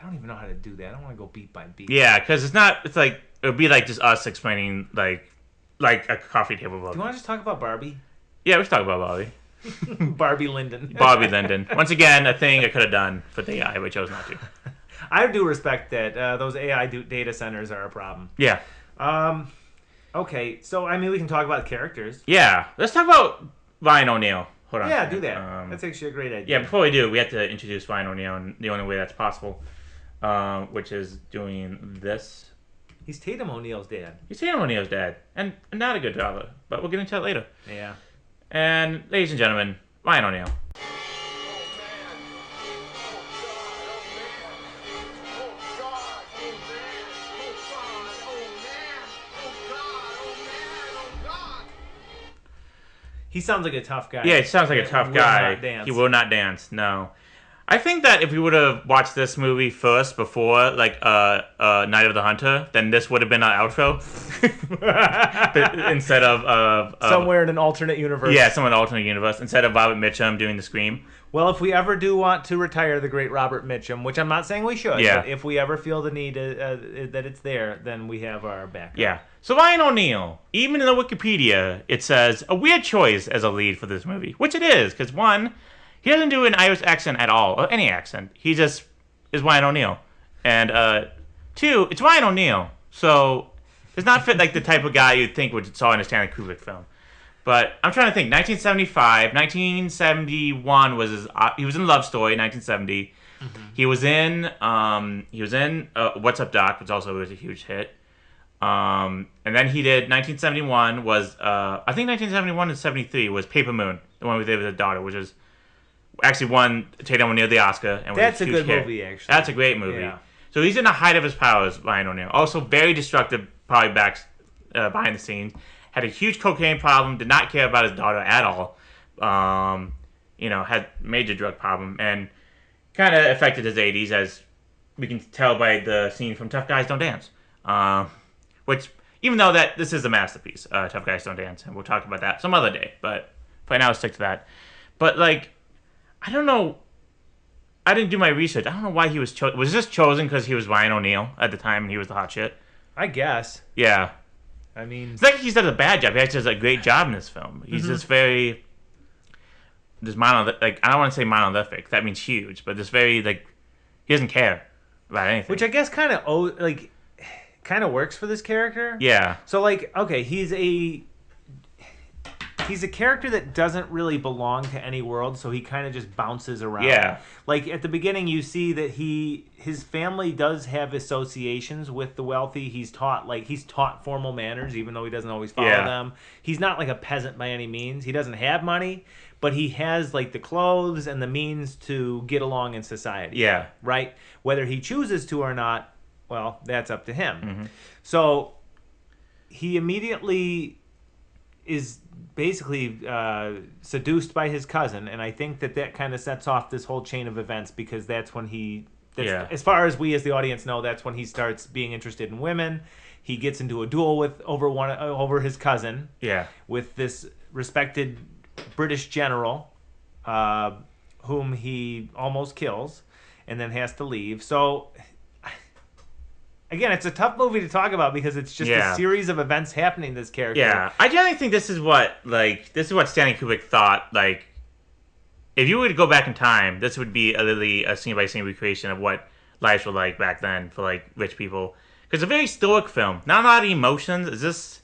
I don't even know how to do that. I don't want to go beat by beat. Yeah, because it's not. It's like it would be like just us explaining like a coffee table book. Do you want to just talk about Barbie? Yeah, we should talk about Bobby. Barbie Lyndon. Bobby Lyndon. Once again, a thing I could have done for the AI, but I chose not to. I do respect that. Those AI data centers are a problem. Yeah. Okay, so I mean, we can talk about characters. Yeah. Let's talk about Ryan O'Neal. Hold on. Yeah, do that. That's actually a great idea. Yeah, before we do, we have to introduce Ryan O'Neal in the only way that's possible, which is doing this. He's Tatum O'Neal's dad. He's Tatum O'Neal's dad, and not a good driver, but we'll get into that later. Yeah. And, ladies and gentlemen, Ryan O'Neal. He sounds like a tough guy. Yeah, he sounds like a that tough will guy. not dance. He will not dance. No, I think that if we would have watched this movie first before like Night of the Hunter, then this would have been our outro instead of somewhere in an alternate universe. Yeah, somewhere in an alternate universe instead of Robert Mitchum doing the scream. Well, if we ever do want to retire the great Robert Mitchum, which I'm not saying we should, Yeah. but if we ever feel the need that it's there, then we have our backup. Yeah. So Ryan O'Neal, even in the Wikipedia, it says a weird choice as a lead for this movie, which it is, because one, he doesn't do an Irish accent at all, or any accent. He just is Ryan O'Neal, and two, it's Ryan O'Neal, so it's not fit like the type of guy you'd think would saw in a Stanley Kubrick film. But I'm trying to think. 1975, 1971 was his. He was in Love Story, 1970. Mm-hmm. He was in What's Up Doc, which also was a huge hit. And then he did 1971 was I think 1971 and 73 was Paper Moon, the one we did with his daughter, which is actually won Tatum O'Neal the Oscar. And that's was a huge good hit. movie, actually. That's a great movie. Yeah. So he's in the height of his powers, Ryan O'Neal. Also very destructive probably behind the scenes, had a huge cocaine problem, did not care about his daughter at all. Had major drug problem, and kind of affected his 80s, as we can tell by the scene from Tough Guys Don't Dance. Which, even though that this is a masterpiece, Tough Guys Don't Dance, and we'll talk about that some other day, but right now, stick to that. But, like, I don't know. I didn't do my research. I don't know why he was chosen. Was this chosen because he was Ryan O'Neal at the time and he was the hot shit? I guess. Yeah. I mean, it's like he's done a bad job. He actually does a great job in this film. He's just very, just I don't want to say monolithic. That means huge, but just very he doesn't care about anything. which I guess kind of works for this character. Yeah. So okay, he's a character that doesn't really belong to any world, so he kind of just bounces around. Yeah. Like at the beginning, you see that his family does have associations with the wealthy. He's taught formal manners, even though he doesn't always follow them. He's not like a peasant by any means. He doesn't have money, but he has the clothes and the means to get along in society. Yeah. Right? Whether he chooses to or not, well, that's up to him. Mm-hmm. So he immediately is basically seduced by his cousin, and I think that kind of sets off this whole chain of events, because that's when as far as we as the audience know, that's when he starts being interested in women. He gets into a duel over his cousin, with this respected British general, whom he almost kills, and then has to leave. So again, it's a tough movie to talk about because it's just a series of events happening to this character. Yeah, I generally think this is what Stanley Kubrick thought. Like, if you were to go back in time, this would be literally a scene by scene recreation of what lives were like back then for rich people. Because it's a very stoic film. Not a lot of emotions. It's just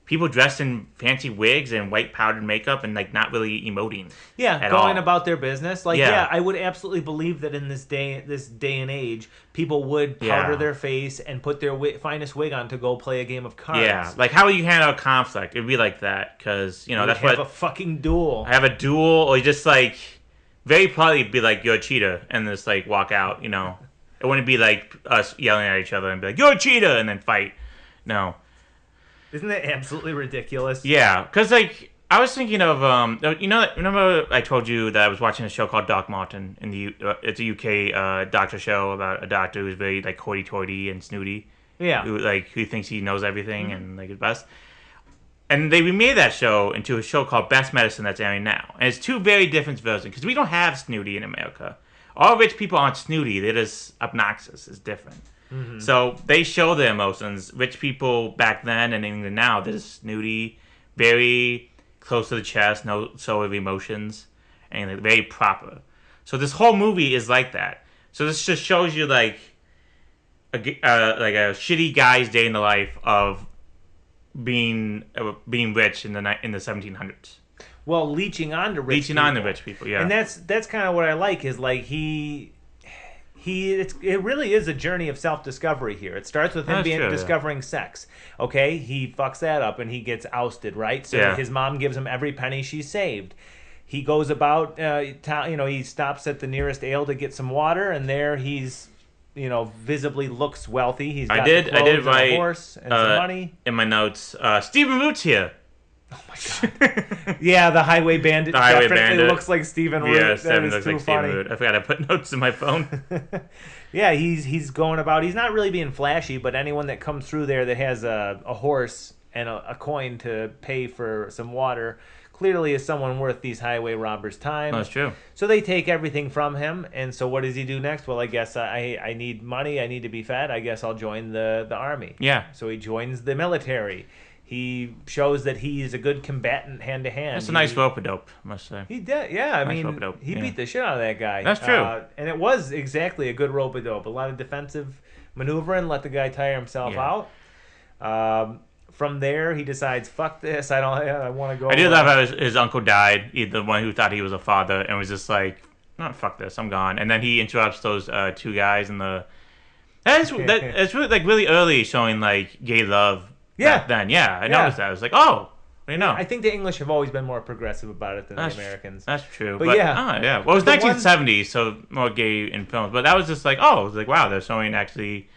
people dressed in fancy wigs and white powdered makeup and not really emoting. Yeah, going about their business. I would absolutely believe that in this day and age, people would powder their face and put their finest wig on to go play a game of cards. Yeah, how would you handle a conflict? It'd be like that, because that's what. Have a fucking duel. I have a duel, or you just very politely be like, "You're a cheater," and just walk out. It wouldn't be us yelling at each other and be like, "You're a cheater," and then fight. No. Isn't that absolutely ridiculous? Yeah, because I was thinking of remember I told you that I was watching a show called Doc Martin it's a UK doctor show about a doctor who's very hoity-toity and snooty. Yeah. Who thinks he knows everything and is best. And they remade that show into a show called Best Medicine that's airing now, and it's two very different versions because we don't have snooty in America. All rich people aren't snooty; they're just obnoxious. It's different. Mm-hmm. So they show their emotions. Rich people back then and England now, they're just snooty, very close to the chest, no show of emotions, and very proper. So this whole movie is like that. So this just shows you a shitty guy's day in the life of being rich in the 1700s. Well, leeching on to rich people, yeah. And that's kind of what I like is it really is a journey of self-discovery here. It starts with him discovering sex. Okay, he fucks that up and he gets ousted, right? So his mom gives him every penny she saved. He goes about, he stops at the nearest ale to get some water, and there he's, visibly looks wealthy. He's got the clothes and a horse and some money. In my notes, Stephen Root's here. Oh my god! Yeah, the Highway Bandit definitely looks like Stephen Root. Yeah, Stephen looks like Stephen Root. I forgot I put notes in my phone. Yeah, he's going about. He's not really being flashy, but anyone that comes through there that has a horse and a coin to pay for some water clearly is someone worth these highway robbers' time. That's true. So they take everything from him, and so what does he do next? Well, I guess I need money. I need to be fed. I guess I'll join the army. Yeah. So he joins the military. He shows that he's a good combatant hand to hand. That's a nice rope-a-dope, I must say. He did, yeah. I mean, he beat the shit out of that guy. That's true. And it was exactly a good rope-a-dope. A lot of defensive maneuvering, let the guy tire himself out. From there, he decides, fuck this, I want to go. I did love how his uncle died, the one who thought he was a father, and was just like, no, fuck this, I'm gone. And then he interrupts those two guys in the... It's really, really early showing, gay love. Yeah. Back then, I noticed that. I was like, oh, what do you know? I think the English have always been more progressive about it than the Americans. That's true. But yeah. Well, it was 1970s, so more gay in films. But that was just wow, they're showing actually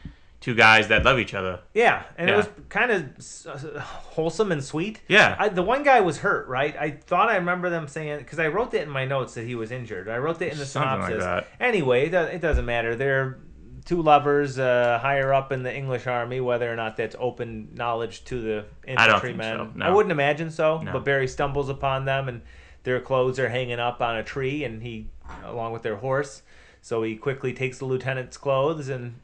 two guys that love each other. Yeah, and it Yeah. was kind of wholesome and sweet. Yeah. The one guy was hurt, right? I thought I remember them saying, because I wrote that in my notes that he was injured. I wrote that in the Something like synopsis. that. Anyway, it doesn't matter. They're two lovers higher up in the English army, whether or not that's open knowledge to the I don't think infantrymen. so, no. I wouldn't imagine so, No. but Barry stumbles upon them, and their clothes are hanging up on a tree, and he, along with their horse, so he quickly takes the lieutenant's clothes and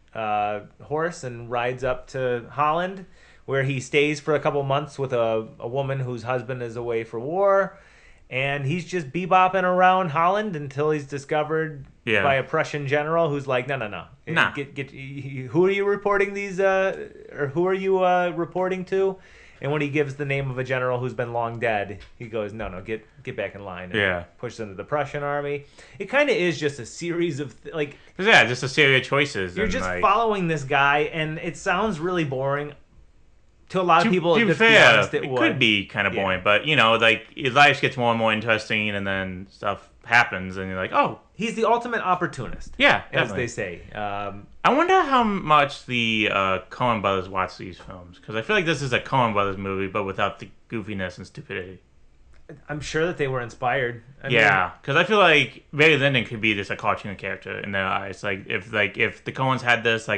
horse and rides up to Holland, where he stays for a couple months with a woman whose husband is away for war. And he's just bebopping around Holland until he's discovered Yeah. by a Prussian general who's like, no. Nah. Who are you reporting these, or who are you reporting to? And when he gives the name of a general who's been long dead, he goes, no, get back in line. And Yeah. pushes into the Prussian army. It kind of is just a series of, Yeah, just a series of choices. you're and, just like, following this guy, and it sounds really boring. To a lot of people, to be let's be fair, honest, it would. could be kind of Yeah. boring, but like his life gets more and more interesting, and then stuff happens, and you're like, oh, He's the ultimate opportunist, yeah, as definitely. they say. I wonder how much the Coen brothers watch these films, because I feel like this is a Coen brothers movie, but without the goofiness and stupidity. I'm sure that they were inspired. I mean, Yeah, because I feel like Barry Lyndon could be just a cartoon character in their eyes. If the Coens had this,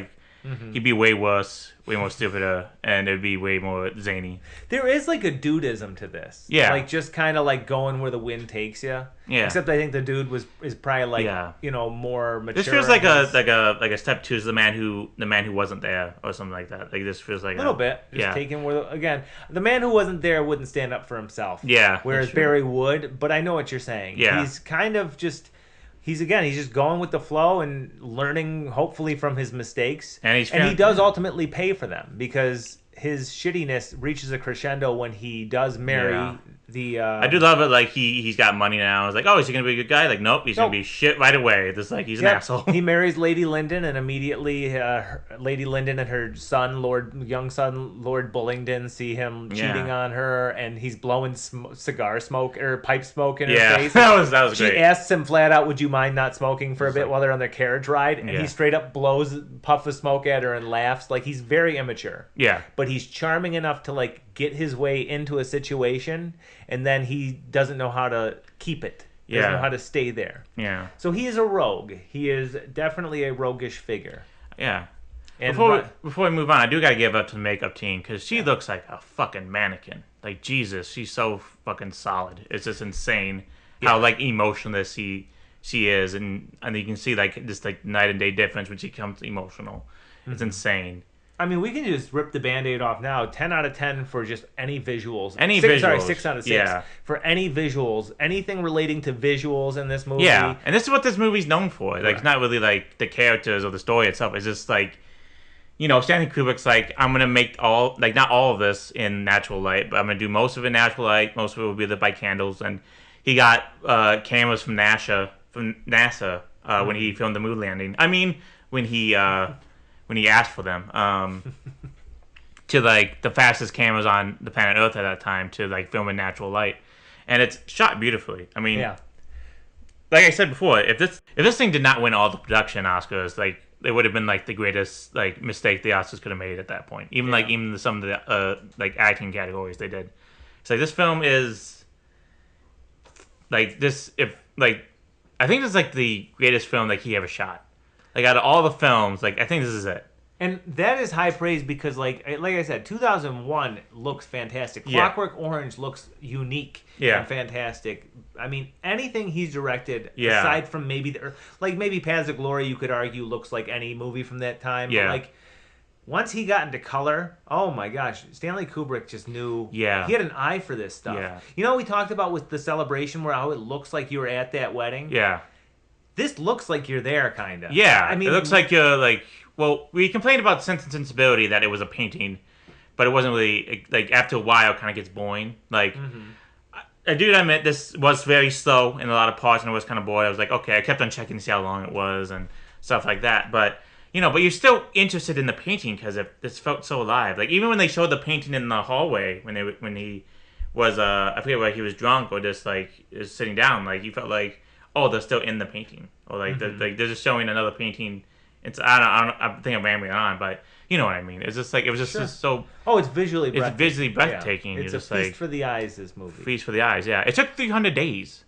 he'd be way worse, way more stupider, and it'd be way more zany. there is a dudism to this. Yeah. Just kind of going where the wind takes you. Yeah. Except I think the dude is probably Yeah. more mature. This feels like in a his- step two is the man who wasn't there or something like that. Like this feels like a little bit. Just yeah. taking again, the man who wasn't there wouldn't stand up for himself. Yeah, Whereas that's true. Barry would, but I know what you're saying. Yeah. He's kind of just. He's just going with the flow and learning, hopefully, from his mistakes. And he does ultimately pay for them, because his shittiness reaches a crescendo when he does marry Yeah. the. I do love it. Like he's got money now. It's like, oh, is he gonna be a good guy? Like, nope, he's Nope. gonna be shit right away. Just like he's an Yep. asshole. He marries Lady Lyndon, and immediately Lady Lyndon and her young son Lord Bullingdon, see him Yeah. cheating on her, and he's blowing cigar smoke or pipe smoke in her Yeah, face. that was She great. asks him flat out, "Would you mind not smoking for a bit like- while they're on their carriage ride?" And Yeah. he straight up blows a puff of smoke at her and laughs. Like, he's very immature. Yeah, But he's charming enough to get his way into a situation, and then he doesn't know how to keep it. Doesn't Yeah. know how to stay there. yeah, So he is a rogue. He is definitely a roguish figure. yeah. And Before we move on, I do gotta give up to the makeup team because she looks like a fucking mannequin. Like Jesus, she's so fucking solid. It's just insane how emotionless she is, and you can see this night and day difference when she becomes emotional. It's insane. I mean, we can just rip the Band-Aid off now. 10 out of 10 for just any visuals. Any Sorry, visuals. 6 out of 6. Yeah. For any visuals. Anything relating to visuals in this movie. Yeah, and this is what this movie's known for. Like, Right. it's not really the characters or the story itself. It's just Stanley Kubrick's I'm gonna make not all of this in natural light, but I'm gonna do most of it in natural light. Most of it will be lit by candles, and he got cameras from NASA when he filmed the moon landing. I mean, when he asked for them to the fastest cameras on the planet Earth at that time to film in natural light, and it's shot beautifully. I mean, Yeah. like I said before, if this thing did not win all the production Oscars, it would have been the greatest mistake the Oscars could have made at that point. Even Yeah. even some of the acting categories they did. It's this film is this I think this is the greatest film he ever shot. Out of all the films, I think this is it. And that is high praise because, like I said, 2001 looks fantastic. Yeah. Clockwork Orange looks unique Yeah. and fantastic. I mean, anything he's directed, Yeah. aside from maybe maybe Paths of Glory, you could argue looks like any movie from that time. Yeah. But once he got into color, oh my gosh, Stanley Kubrick just knew. Yeah. He had an eye for this stuff. Yeah. You know, we talked about with The Celebration, where how it looks like you were at that wedding. Yeah. This looks like you're there, kind of. Yeah. I mean, it looks like you're well, we complained about Sense and Sensibility that it was a painting, but it wasn't really after a while it kind of gets boring. I do admit this was very slow in a lot of parts, and I was kind of bored. I was like, okay, I kept on checking to see how long it was and stuff like that. But but you're still interested in the painting because this felt so alive. Even when they showed the painting in the hallway when he was I forget whether he was drunk or just is sitting down, you felt oh, they're still in the painting, or they're just showing another painting. It's I think I'm rambling on, but You know what I mean? It's just like it was just so. Oh, it's visually It's breathtaking. visually breathtaking. Yeah. It's You're a just feast like for the eyes, this movie. feast for the eyes. Yeah, it took 300 days.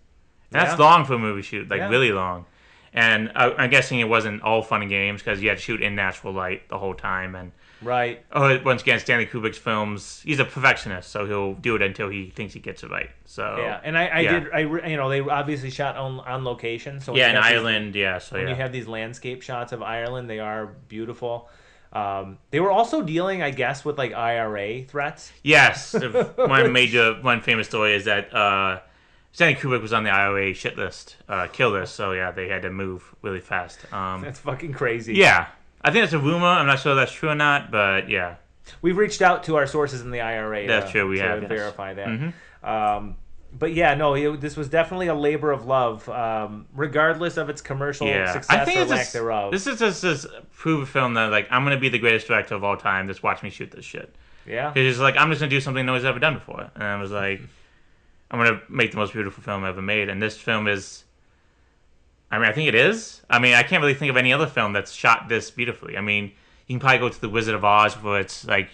And that's Yeah. long for a movie shoot, like Yeah. really long. And I'm guessing it wasn't all fun and games because you had to shoot in natural light the whole time. And Right. once again, Stanley Kubrick's films, he's a perfectionist, so he'll do it until he thinks he gets it right. So Yeah, and they obviously shot on location. So when yeah, you in have these- Ireland, yeah. So when yeah, you have these landscape shots of Ireland, they are beautiful. They were also dealing, I guess, with like IRA threats. yes. One famous story is that Stanley Kubrick was on the IRA shit list, kill list. So yeah, they had to move really fast. That's fucking crazy. Yeah, I think that's a rumor. I'm not sure that's true or not, but yeah. We've reached out to our sources in the IRA. That's true, we to have, yes. verify that. Mhm. But yeah, no, this was definitely a labor of love, regardless of its commercial success I think or it's lack just, thereof. this is just this proof of film that like I'm gonna be the greatest director of all time. Just watch me shoot this shit. Yeah. Because it's like I'm just gonna do something no one's ever done before, and I was like, I'm gonna make the most beautiful film ever made, and this film is. I mean, I think it is. I mean, I can't really think of any other film that's shot this beautifully. I mean, you can probably go to The Wizard of Oz for its like,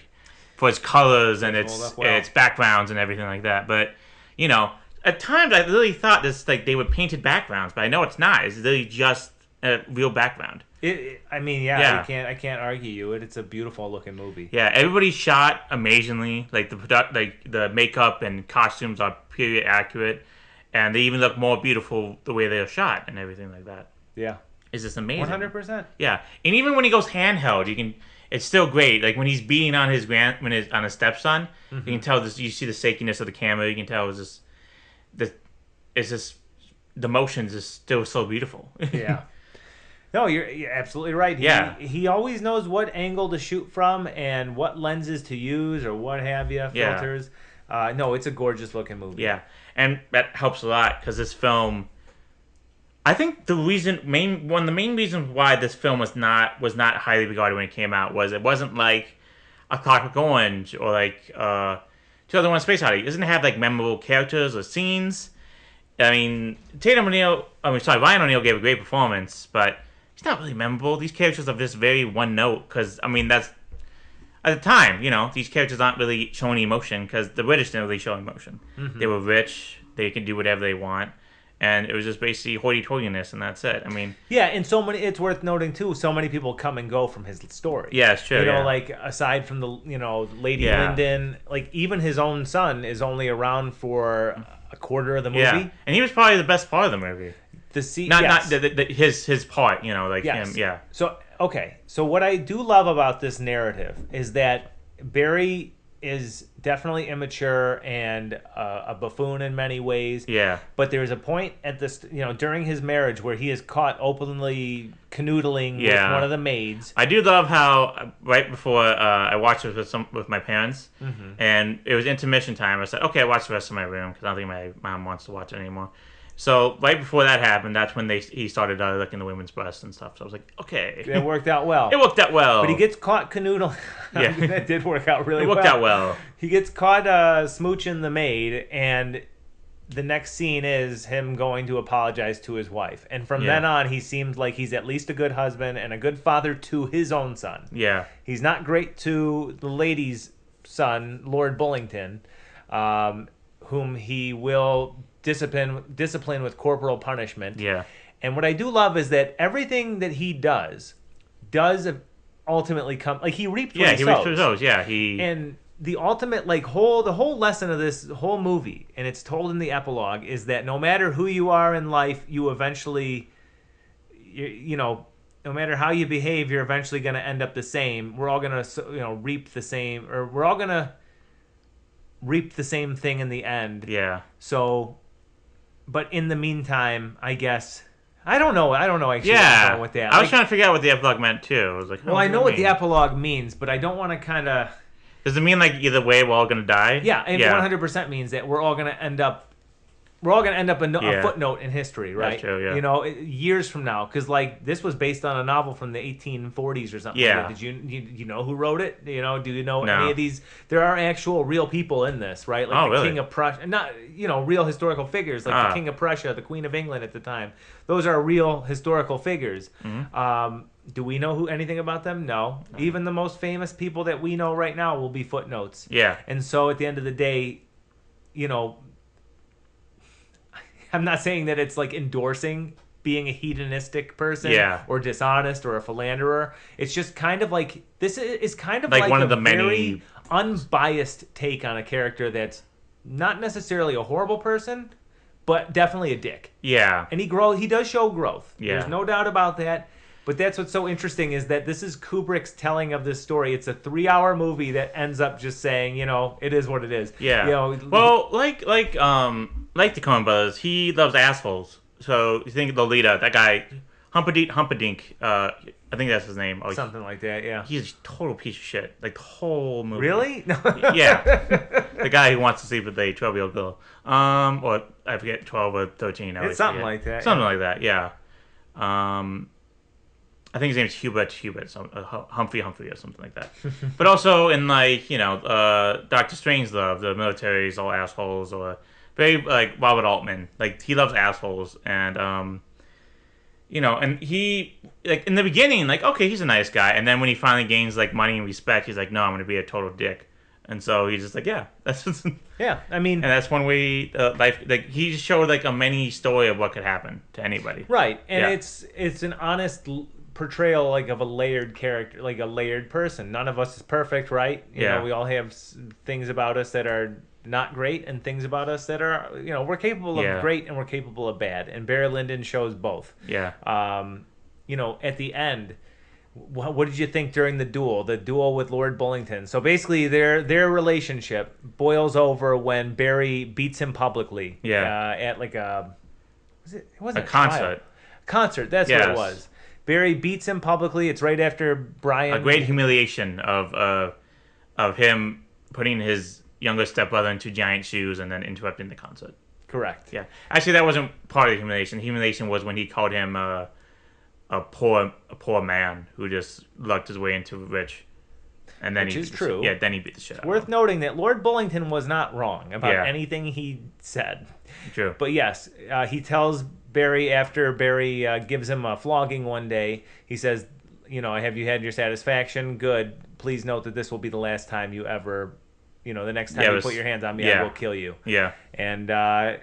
for its colors and Hold its up well. its backgrounds and everything like that. But you know, at times I really thought this like they were painted backgrounds, but I know it's not. It's really just a real background. I mean, yeah, Yeah. I can't argue you. It's a beautiful looking movie. Yeah, everybody shot amazingly. Like the makeup and costumes are period accurate, and they even look more beautiful the way they're shot and everything like that. Yeah. It's just amazing. 100%. Yeah, and even when he goes handheld, you can. It's still great. Like when he's beating on his on his stepson, you can tell this. You see the shakiness of the camera. You can tell it's just the motions is still so beautiful. Yeah. No, you're absolutely right. Yeah. He always knows what angle to shoot from and what lenses to use or what have you, Yeah. filters. No, it's a gorgeous looking movie. Yeah, and that helps a lot because this film. I think one of the main reasons why this film was not highly regarded when it came out was it wasn't like A Clockwork Orange or like 2001: Space Odyssey. It doesn't have like memorable characters or scenes. I mean, Ryan O'Neal gave a great performance, but he's not really memorable. These characters are just very one note because I mean that's at the time, you know, these characters aren't really showing emotion because the British didn't really show emotion. They were rich, they could do whatever they want, and it was just basically hoity-toityness, and that's it. I mean, Yeah, and it's worth noting too, so many people come and go from his story. yeah, it's true. You know, yeah. like aside from the Lady Yeah. Lyndon, like even his own son is only around for a quarter of the movie. yeah, and he was probably the best part of the movie. Yes. Not his part, you know, like Yes. him. Yeah, So so what I do love about this narrative is that Barry is definitely immature and a buffoon in many ways. yeah, But there's a point at this, during his marriage where he is caught openly canoodling Yeah. with one of the maids. I do love how right before I watched it with my parents, and it was intermission time. I said, "Okay, I watch the rest of my room because I don't think my mom wants to watch it anymore." So right before that happened, that's when he started licking the women's breasts and stuff. So I was like, "Okay, It worked out well. it worked out well." But he gets caught canoodling. Yeah. That did work out really it well. worked out well. He gets caught smooching the maid, and the next scene is him going to apologize to his wife. And from Yeah. then on, he seems like he's at least a good husband and a good father to his own son. Yeah, He's not great to the lady's son, Lord Bullington, whom he will discipline with corporal punishment. yeah, And what I do love is that everything that he does ultimately come, like he reaped what yeah. he He sows. reached for those. Yeah, he. And the ultimate the whole lesson of this whole movie, and it's told in the epilogue, is that no matter who you are in life, you eventually, no matter how you behave, you're eventually going to end up the same. We're all going to reap the same, or we're all going to reap the same thing in the end. yeah. So, but in the meantime, I guess I don't know actually where I'm Yeah, going with that. I was trying to figure out what the epilogue meant too. I was like, well, I know what the epilogue means, but I don't want to kind of. Does it mean like either way we're all gonna die? Yeah, it 100% means that we're all going to end up we're all going to end up a Yeah. footnote in history, right? That's true, yeah. You know, years from now, because like this was based on a novel from the 1840s or something. Yeah. Like that. Did you know who wrote it? You know, do you know No. any of these? There are actual real people in this, right? Like Oh, the really? King of Prussia, not real historical figures like Ah. the King of Prussia, the Queen of England at the time. Those are real historical figures. Mm-hmm. Do we know anything about them? No. Even the most famous people that we know right now will be footnotes. Yeah. And so at the end of the day, you know, I'm not saying that it's like endorsing being a hedonistic person Yeah. or dishonest or a philanderer. It's just kind of like this is kind of Like like one a of the many- very unbiased take on a character that's not necessarily a horrible person, but definitely a dick. Yeah. And he does show growth. Yeah. There's no doubt about that. But that's what's so interesting is that this is Kubrick's telling of this story. It's a 3-hour movie that ends up just saying, you know, it is what it is. Yeah. You know, Well, like the Coen Brothers, he loves assholes. So you think Lolita, that guy, Humpadink, I think that's his name. Oh, something like that, yeah. he's a total piece of shit. Like the whole movie. Really? No. Yeah. The guy who wants to sleep with a 12-year-old girl. Or I forget, 12 or 13. I It's something forget. like that. Something like that, yeah. I think his name is Hubert, Humphrey or something like that. But also in like, you know, Doctor Strangelove, the military is all assholes, or very like Robert Altman. Like he loves assholes, and you know, and he like in the beginning, like, okay, he's a nice guy, and then when he finally gains like money and respect, he's like, no, I'm gonna be a total dick. And so he's just like, yeah, that's just, and Yeah, I mean, that's one way life. Like he showed like a mini story of what could happen to anybody. right, and Yeah. it's an honest portrayal like of a layered character, like a layered person. None of us is perfect, right? You Yeah. know, we all have things about us that are not great and things about us that are, you know, we're capable Yeah. of great and we're capable of bad. And Barry Lyndon shows both. Yeah. You know, at the end, what did you think during the duel with Lord Bullington? So basically, their relationship boils over when Barry beats him publicly. Yeah. At like it wasn't A trial. concert. Concert. That's what it Yes. was. Barry beats him publicly. It's right after Brian. A great humiliation of him putting his younger stepbrother into giant shoes and then interrupting the concert. Correct. Yeah, actually, that wasn't part of the humiliation. The humiliation was when he called him a poor man who just lucked his way into rich, and then Which he is true. Yeah, then he beat the shit out of Worth him. noting that Lord Bullington was not wrong about Yeah. anything he said. True. But yes, he tells Barry after Barry gives him a flogging one day. He says, "You know, have you had your satisfaction? Good. Please note that this will be the last time you ever, you know, the next time Yeah, it you was- put your hands on me, yeah. I will kill you." Yeah. And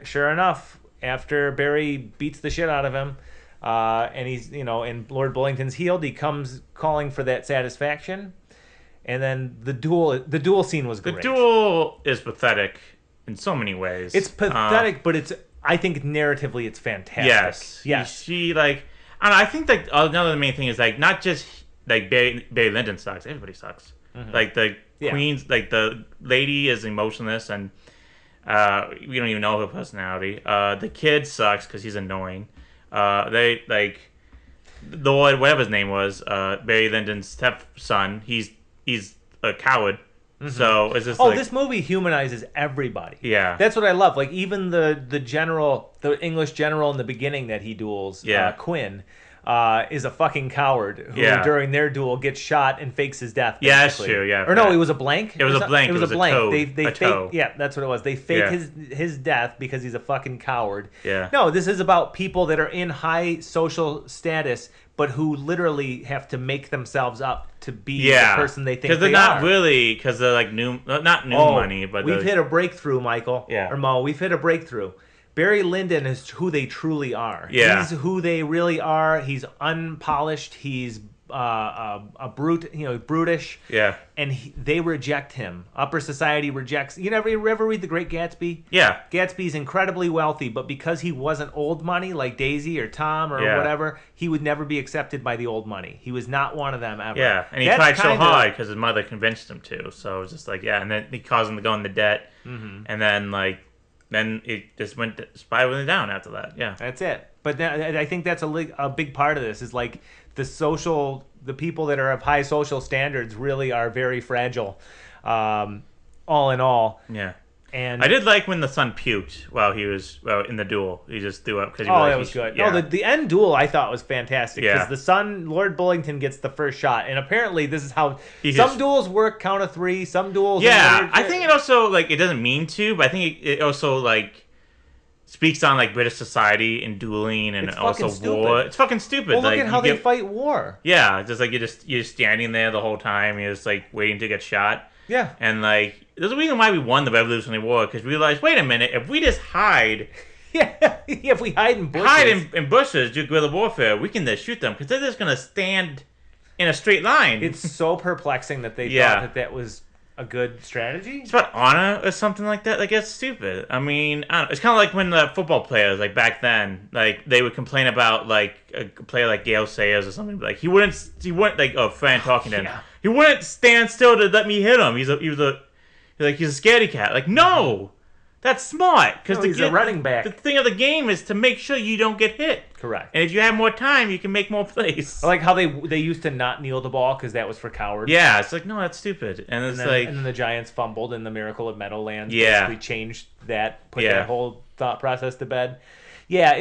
sure enough, after Barry beats the shit out of him, and he's, you know, and Lord Bullington's healed, he comes calling for that satisfaction. And then the duel scene was The great. duel is pathetic in so many ways. It's pathetic, but I think narratively it's fantastic. Yes. Yes. She like, I don't know, I think like another main thing is like not just like Barry Lyndon sucks. Everybody sucks. Like the Yeah. queen's, like the lady is emotionless, and we don't even know her personality. The kid sucks because he's annoying. They like Lord, whatever his name was, Barry Lyndon's stepson. He's a coward. So it's just like, This movie humanizes everybody. Yeah. That's what I love. Like even the general, the English general in the beginning that he duels, Yeah. Quinn, is a fucking coward who Yeah. during their duel gets shot and fakes his death. Yeah, that's basically. true, yeah, Or no, that- it was a blank. It was or a something? blank. It was It was a a blank. toe. They A fake. toe. Yeah, that's what it was. They fake Yeah. his death because he's a fucking coward. Yeah. No, this is about people that are in high social status, but who literally have to make themselves up to be yeah, the person they think because they're they not are. really, because they're like not new money, but we've they're- hit a breakthrough, Michael. Yeah. Or Mo, we've hit a breakthrough. Barry Lyndon is who they truly are. Yeah. He's who they really are. He's unpolished. He's a brute, you know, brutish. yeah, And they reject him. Upper society rejects. You ever read The Great Gatsby? yeah, Gatsby's incredibly wealthy, but because he wasn't old money like Daisy or Tom or Yeah. whatever, he would never be accepted by the old money. He was not one of them ever. yeah. And he That's tried so kinda- hard because his mother convinced him to. So it was just like, yeah, and then he caused him to go into debt, and then it just went spiraling down after that. Yeah, That's it. But I think that's a big part of this is like the people that are of high social standards really are very fragile, all in all. yeah, And I did like when the son puked while he was in the duel. He just threw up because that was good. Yeah. No, the end duel I thought was fantastic because Yeah. the son, Lord Bullington, gets the first shot, and apparently this is how He some just- duels work. Count of 3. Some duels. Yeah, I think it also like it doesn't mean to, but I think it also like speaks on like British society and dueling and It's also fucking war. stupid. It's fucking stupid. Well, look like at how you they get- fight war. Yeah, just like you're just standing there the whole time. You're just like waiting to get shot. Yeah. And like there's a reason why we won the Revolutionary War because we realized, wait a minute, if we just hide Yeah. If we hide in bushes. in bushes, do guerrilla warfare, we can just shoot them because they're just gonna stand in a straight line. It's so perplexing that they Yeah. thought that was a good strategy. It's about honor or something like that. Like, it's stupid. I mean, I don't know. It's kind of like when the football players, like back then, like they would complain about like a player like Gale Sayers or something. Like he wouldn't like Fran talking to him. Yeah. He wouldn't stand still to let me hit him. He's a scaredy cat. Like, no, that's smart because No, he's a running back. The thing of the game is to make sure you don't get hit. Correct. And if you have more time, you can make more plays. I like how they used to not kneel the ball because that was for cowards. Yeah, it's like no, that's stupid. And it's And then the Giants fumbled, and the Miracle of Meadowlands Yeah. basically changed that, put Yeah. that whole thought process to bed. Yeah,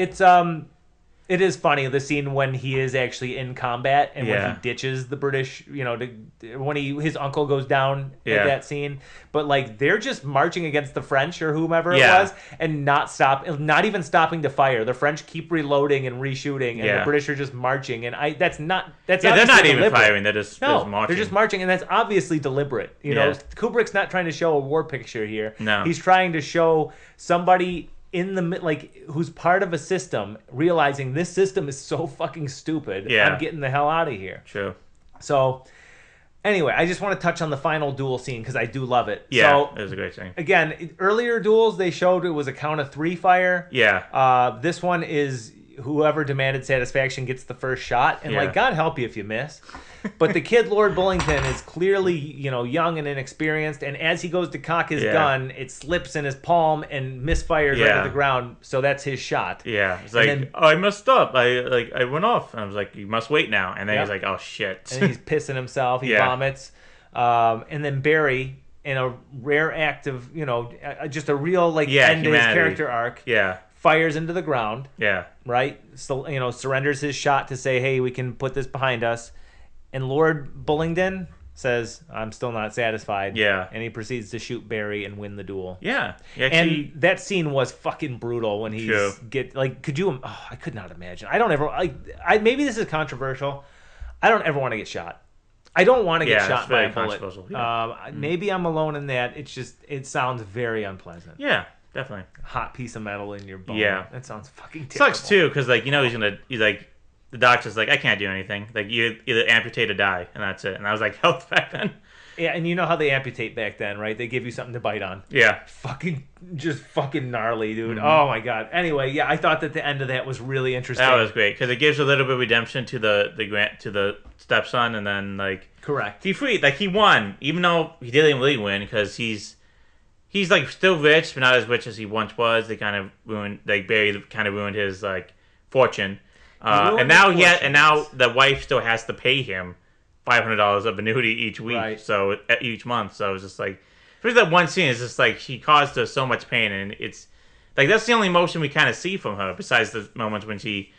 it is funny the scene when he is actually in combat and when Yeah. he ditches the British, when his uncle goes down Yeah. at that scene. But like they're just marching against the French or whomever Yeah. it was, and not even stopping to fire. The French keep reloading and reshooting, and Yeah. the British are just marching. And that's yeah, they're obviously not even deliberate. firing. They're just marching. They're just marching, and that's obviously deliberate. You know, Yeah. Kubrick's not trying to show a war picture here. No. He's trying to show somebody in the who's part of a system realizing this system is so fucking stupid. Yeah. I'm getting the hell out of here. True. So, anyway, I just want to touch on the final duel scene because I do love it. Yeah, So, it was a great thing. again, earlier duels they showed it was a count of 3 fire. Yeah. This one is whoever demanded satisfaction gets the first shot, and Yeah. God help you if you miss. But the kid Lord Bullington is clearly young and inexperienced, and as he goes to cock his Yeah. gun, it slips in his palm and misfires right Yeah. to the ground. So that's his shot. Yeah, it's And like, then- oh, I messed up. I went off, and I was like, you must wait now. And then Yeah. he's like, oh shit. And he's pissing himself. He Yeah. vomits. And then Barry, in a rare act of just a real end to his humanity. character arc, yeah, fires into the ground. yeah, Right? So, surrenders his shot to say, hey, we can put this behind us. And Lord Bullingdon says, I'm still not satisfied. Yeah. And he proceeds to shoot Barry and win the duel. yeah. He actually, And that scene was fucking brutal when he's True. could you, I could not imagine. I don't ever, maybe this is controversial. I don't ever want to get shot. I don't want to get Yeah, shot it's by very a bullet. controversial, yeah. Maybe I'm alone in that. It sounds very unpleasant. yeah, definitely. Hot piece of metal in your bone. Yeah. That sounds fucking terrible. Sucks too, because he's like, the doctor's like, I can't do anything. Like, you either amputate or die, and that's it. And I was like, health back then. Yeah, and you know how they amputate back then, right? They give you something to bite on. Yeah, Fucking gnarly, dude. Mm-hmm. Oh my god. Anyway, yeah, I thought that the end of that was really interesting. that was great because it gives a little bit of redemption to the stepson, and then like correct. he freed, like he won, even though he didn't really win because he's like still rich, but not as rich as he once was. They kind of ruined, like Barry kind of ruined his like fortune, ruined and now his and now the wife still has to pay him $500 of annuity each week, Right. so each month. So it's just like, especially that one scene is just like she caused her so much pain, and it's like that's the only emotion we kind of see from her besides the moments when she.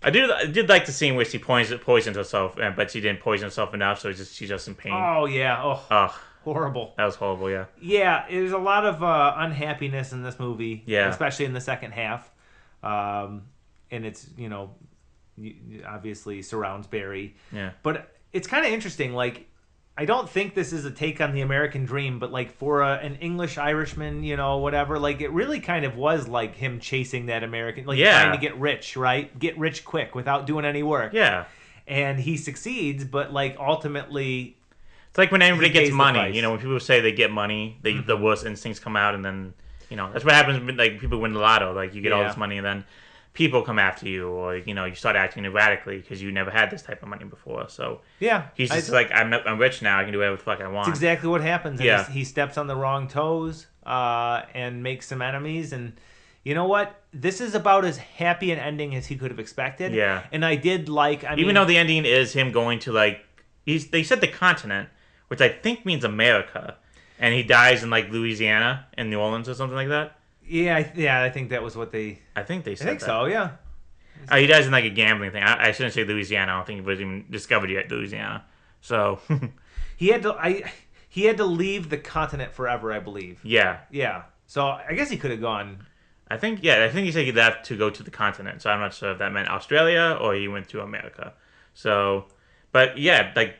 I did like the scene where she poisoned herself, but she didn't poison herself enough, so she's just in pain. Oh yeah. Oh, Ugh, horrible. that was horrible. Yeah. Yeah, there's a lot of unhappiness in this movie. Yeah. Especially in the second half. And it's, obviously surrounds Barry. Yeah. But it's kind of interesting. Like, I don't think this is a take on the American dream, but like for an English Irishman, whatever, like it really kind of was like him chasing that American, like Yeah. trying to get rich, right? Get rich quick without doing any work. Yeah. And he succeeds, but like ultimately, It's like when anybody He pays gets the money. price. When people say they get money, the worst instincts come out, and then that's what happens when like people win the lotto. Like you get all Yeah. this money, and then people come after you, or you start acting erratically because you never had this type of money before. So yeah. he's just like, I'm rich now. I can do whatever the fuck I want. That's exactly what happens. And Yeah. he steps on the wrong toes and makes some enemies. And you know what? This is about as happy an ending as he could have expected. Yeah. And I did like. Even though the ending is him going to like they said the continent, which I think means America. and he dies in like Louisiana in New Orleans or something like that. Yeah, I think that was what they. I think they I said think that. so. Yeah. He dies in like a gambling thing. I shouldn't say Louisiana. I don't think it was even discovered yet, Louisiana. So He had to. He had to leave the continent forever, I believe. yeah, Yeah. So I guess he could have gone. I think he said he left to go to the continent. So I'm not sure if that meant Australia or he went to America. So, but yeah, like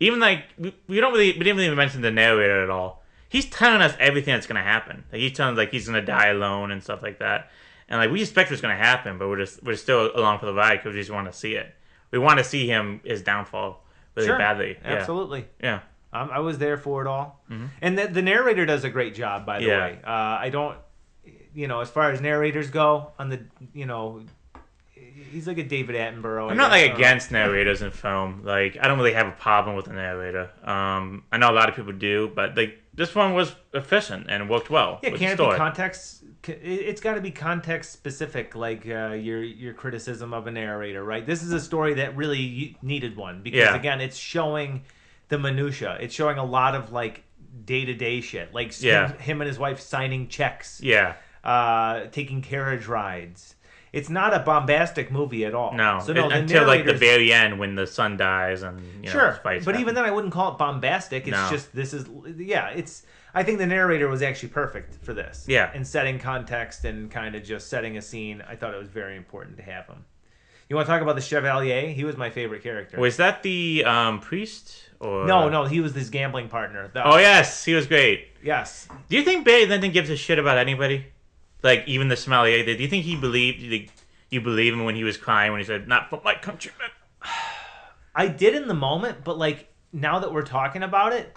even like we didn't really mention the narrator at all. He's telling us everything that's gonna happen. Like he's telling us like he's gonna die alone and stuff like that. And like we expect what's gonna happen, but we're still along for the ride because we just want to see it. We want to see his downfall really Sure. badly. Yeah. Absolutely. Yeah. I was there for it all. And the narrator does a great job, by the Yeah. way. I don't, as far as narrators go, on the, he's like a David Attenborough. I'm not like against narrators in film. Like I don't really have a problem with a narrator. I know a lot of people do, but like this one was efficient and worked well. Yeah, with can't the it be story. context? It's got to be context specific, like your criticism of a narrator, right? This is a story that really needed one because Yeah. again, it's showing the minutia. It's showing a lot of like day-to-day shit, like Yeah. him and his wife signing checks, Yeah. taking carriage rides. It's not a bombastic movie at all. No. So no, the until like the narrators- very end when the son dies and Sure, fights. but happen. even then, I wouldn't call it bombastic. It's No. just it's. I think the narrator was actually perfect for this. Yeah. In setting context and kind of just setting a scene, I thought it was very important to have him. You want to talk about the Chevalier? He was my favorite character. Was that the priest or No, he was his gambling partner. Oh yes, he was great. Yes. Do you think Barry Lyndon gives a shit about anybody? Like even the sommelier? Do you think he believed? You believe him when he was crying when he said, "Not for my countrymen"? I did in the moment, but like now that we're talking about it,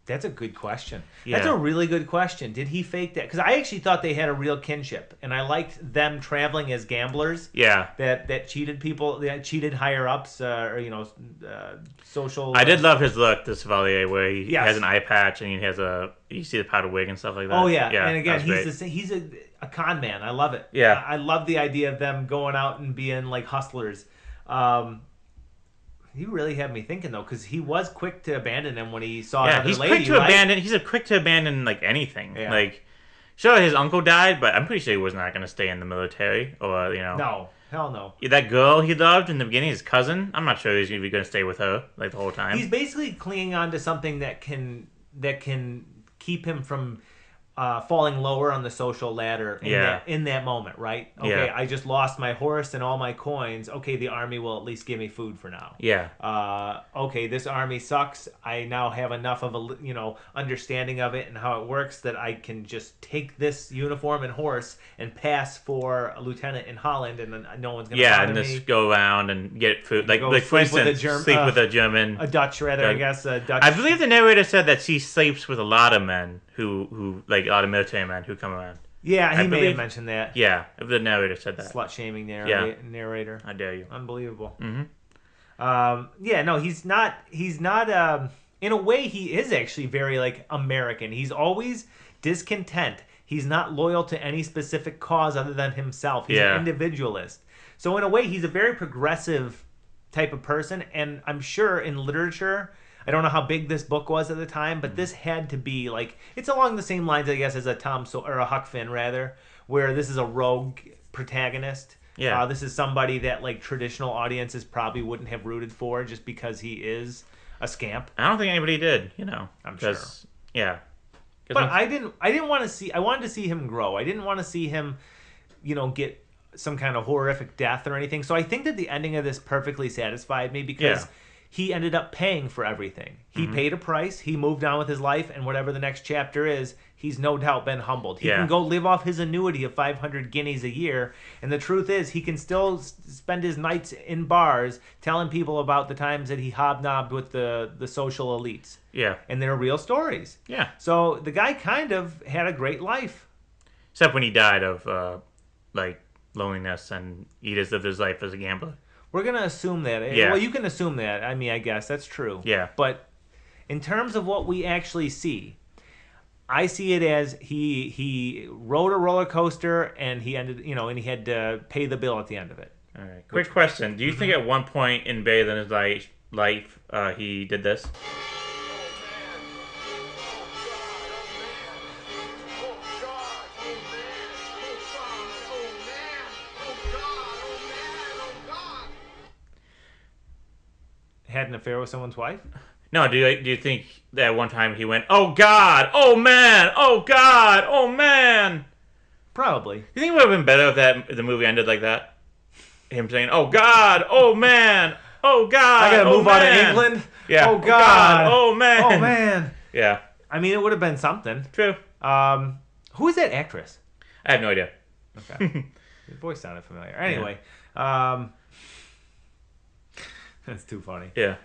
that's a good question. That's Yeah. a really good question. Did he fake that? Because I actually thought they had a real kinship, and I liked them traveling as gamblers. Yeah. That cheated people, that cheated higher ups, social. I did love his look, the Chevalier, where he Yes. has an eye patch and he has you see the powder wig and stuff like that. Oh yeah, and again, that's great. he's a con man. I love it. Yeah. I love the idea of them going out and being like hustlers. He really had me thinking though, because he was quick to abandon him when he saw another he's lady. quick to right? abandon. He's a quick to abandon like anything. Yeah. Like, sure, his uncle died, but I'm pretty sure he was not going to stay in the military or No, hell no. That girl he loved in the beginning, his cousin. I'm not sure he's going to stay with her like the whole time. He's basically clinging on to something that can keep him from falling lower on the social ladder in that moment, right? Okay, Yeah. I just lost my horse and all my coins. Okay, the army will at least give me food for now. Yeah. Okay, this army sucks. I now have enough of a understanding of it and how it works that I can just take this uniform and horse and pass for a lieutenant in Holland, and then no one's gonna bother and me. just go around and get food. Like Go for sleep with a instance, Germ- sleep with a German. A Dutch, rather, I guess. A Dutch. I believe the narrator said that she sleeps with a lot of men who like a lot of military men who come around. Yeah, he I may believe- have mentioned that. Yeah, the narrator said that. Slut shaming Yeah. narrator. I dare you. Unbelievable. Mm-hmm. No, he's not. He's not. In a way, he is actually very like American. He's always discontent. He's not loyal to any specific cause other than himself. He's Yeah. an individualist. So in a way, he's a very progressive type of person. And I'm sure in literature, I don't know how big this book was at the time, but this had to be like, it's along the same lines, I guess, as a or a Huck Finn rather, where this is a rogue protagonist. Yeah. This is somebody that like traditional audiences probably wouldn't have rooted for just because he is a scamp. I don't think anybody did. I'm 'cause- Yeah. 'Cause But once- I didn't want to see. I wanted to see him grow. I didn't want to see him, get some kind of horrific death or anything. So I think that the ending of this perfectly satisfied me because Yeah. he ended up paying for everything. He paid a price. He moved on with his life, and whatever the next chapter is, he's no doubt been humbled. He Yeah. can go live off his annuity of 500 guineas a year, and the truth is, he can still spend his nights in bars telling people about the times that he hobnobbed with the social elites, Yeah. and they're real stories. Yeah. So the guy kind of had a great life. Except when he died of like loneliness and he just lived his life as a gambler. We're going to assume that. Yeah. Well, you can assume that. I mean, I guess that's true. Yeah. But in terms of what we actually see, I see it as he rode a roller coaster and he ended, and he had to pay the bill at the end of it. All right. Quick question: do you think at one point in Barry Lyndon's life he did this? had an affair with someone's wife? No, do you think that one time he went, "Oh God, oh man, oh God, oh man"? Probably. You think it would have been better if the movie ended like that? Him saying, "Oh God, oh man, oh God, I gotta oh move out of man." England. Yeah. Oh God. Oh man. Oh man. Yeah. I mean, it would have been something. True. Who is that actress? I have no idea. Okay. Your voice sounded familiar. Anyway, that's too funny. Yeah.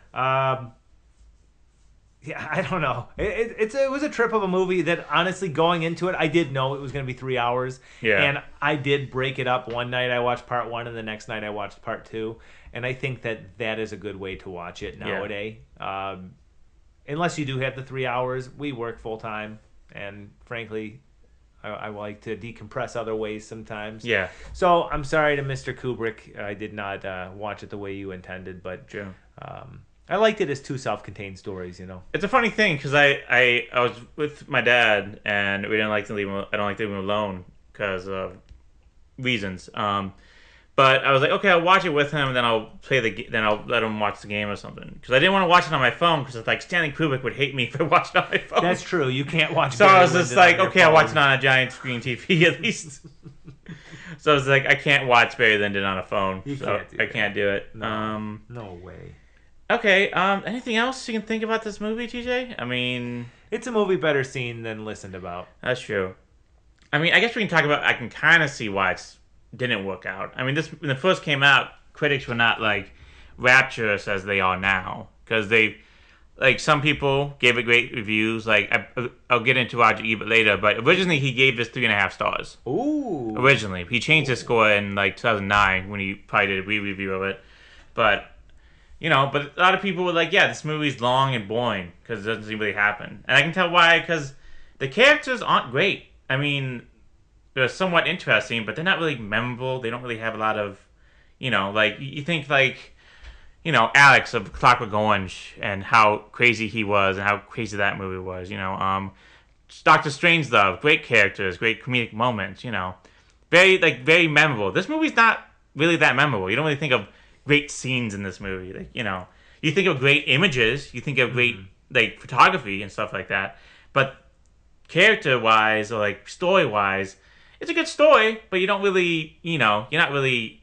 Yeah, I don't know. It was a trip of a movie that, honestly, going into it, I did know it was going to be 3 hours. Yeah. And I did break it up. One night I watched part 1, and the next night I watched part 2. And I think that is a good way to watch it nowadays. Unless you do have the 3 hours, we work full time, and frankly, I like to decompress other ways sometimes. Yeah. So I'm sorry to Mr. Kubrick. I did not watch it the way you intended, but True. I liked it as 2 self-contained stories. It's a funny thing because I was with my dad and we didn't like to leave him. I don't like to leave him alone because of reasons. But I was like, okay, I'll watch it with him, and then I'll then I'll let him watch the game or something. Because I didn't want to watch it on my phone because it's like Stanley Kubrick would hate me if I watched it on my phone. That's true. You can't watch. So Barry I was just Lyndon like, on your okay, I'll watch phone. it on a giant screen TV at least. So I was like, I can't watch Barry Lyndon on a phone. You so can't do I that. can't do it. No way. Okay. Anything else you can think about this movie, TJ? I mean, It's a movie better seen than listened about. that's true. I mean, I guess we can talk about. I can kind of see why it didn't work out. I mean, when it first came out, critics were not like rapturous as they are now because some people gave it great reviews. Like I'll get into Roger Ebert later, but originally he gave this 3.5 stars. Ooh. Originally, he changed his score in like 2009 when he probably did a re-review of it. But but a lot of people were like, yeah, this movie's long and boring because it doesn't really happen, and I can tell why because the characters aren't great. I mean, they're somewhat interesting, but they're not really memorable. They don't really have a lot of, like you think like, Alex of Clockwork Orange and how crazy he was and how crazy that movie was. Doctor Strangelove, great characters, great comedic moments. Very memorable. This movie's not really that memorable. You don't really think of great scenes in this movie. Like you think of great images, you think of great like photography and stuff like that, but character-wise or like story-wise, it's a good story, but you don't really, I'm not really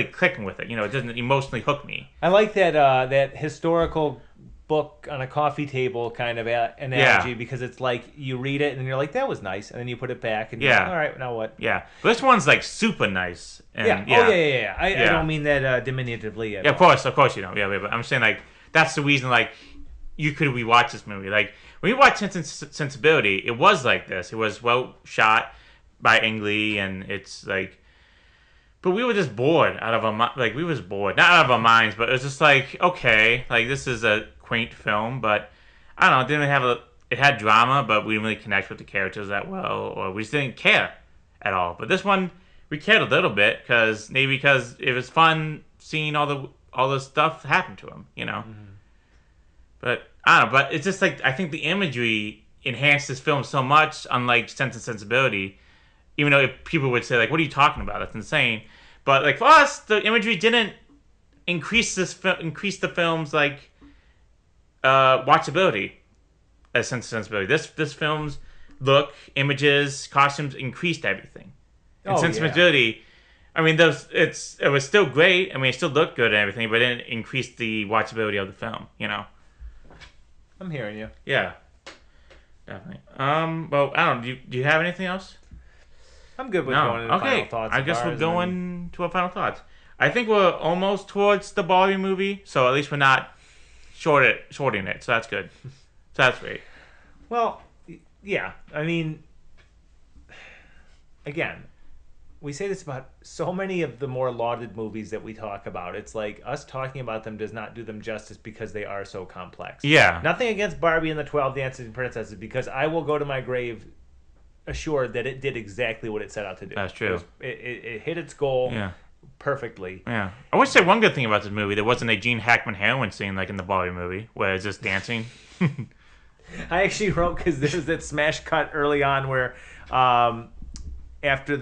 clicking with it. It doesn't emotionally hook me. I like that historical book on a coffee table kind of analogy because it's like you read it and you're like, that was nice, and then you put it back and you're like, all right, now what? Yeah, but this one's like super nice. And, yeah. I don't mean that diminutively at all. Of course you don't. Yeah, but I'm saying like that's the reason like you could rewatch this movie. Like when you watch Sense and Sensibility, it was like this. It was well shot by Ang Lee, and it's like, but we were just bored out of our we was bored, not out of our minds, but it was just like, okay, like this is a quaint film, but I don't know, it didn't have it had drama, but we didn't really connect with the characters that well, or we just didn't care at all. But this one, we cared a little bit because it was fun seeing all the stuff happen to him, But I don't know, but it's just like I think the imagery enhanced this film so much, unlike Sense and Sensibility. Even though if people would say like, "What are you talking about? That's insane," but like for us, the imagery didn't increase the film's like watchability as Sense and Sensibility. This film's look, images, costumes increased everything. And Sense and Sensibility, I mean, it was still great. I mean, it still looked good and everything, but it didn't increase the watchability of the film. I'm hearing you. Yeah, definitely. Well, I don't know. Do you have anything else? I'm good with going into final thoughts. I guess we're going to our final thoughts. I think we're almost towards the Barbie movie, so at least we're not shorting it, so that's good. So that's great. Well, yeah. I mean, again, we say this about so many of the more lauded movies that we talk about. It's like us talking about them does not do them justice because they are so complex. Yeah. Nothing against Barbie and the 12 Dancing Princesses, because I will go to my grave assured that it did exactly what it set out to do. That's true. It hit its goal perfectly. Yeah. I would say one good thing about this movie, there wasn't a Gene Hackman heroin scene like in the Barbie movie, where it's just dancing. I actually wrote, because there was that smash cut early on where after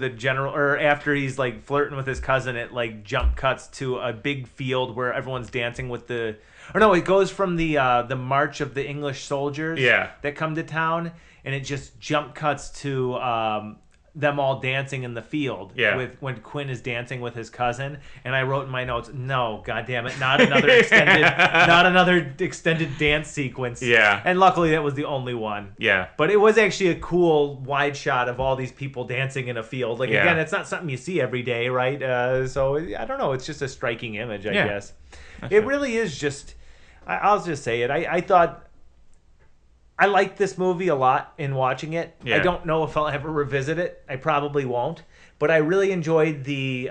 he's like flirting with his cousin, it like jump cuts to a big field where everyone's dancing with the Or no, it goes from the march of the English soldiers Yeah. that come to town, and it just jump cuts to them all dancing in the field. Yeah. With when Quinn is dancing with his cousin, and I wrote in my notes, no, goddamn it, not another extended dance sequence. Yeah. And luckily that was the only one. Yeah. But it was actually a cool wide shot of all these people dancing in a field. Like, Yeah. again, it's not something you see every day, right? So I don't know. It's just a striking image, I Yeah. guess. It really is just. I'll just say it. I thought. I liked this movie a lot in watching it. Yeah. I don't know if I'll ever revisit it. I probably won't. But I really enjoyed the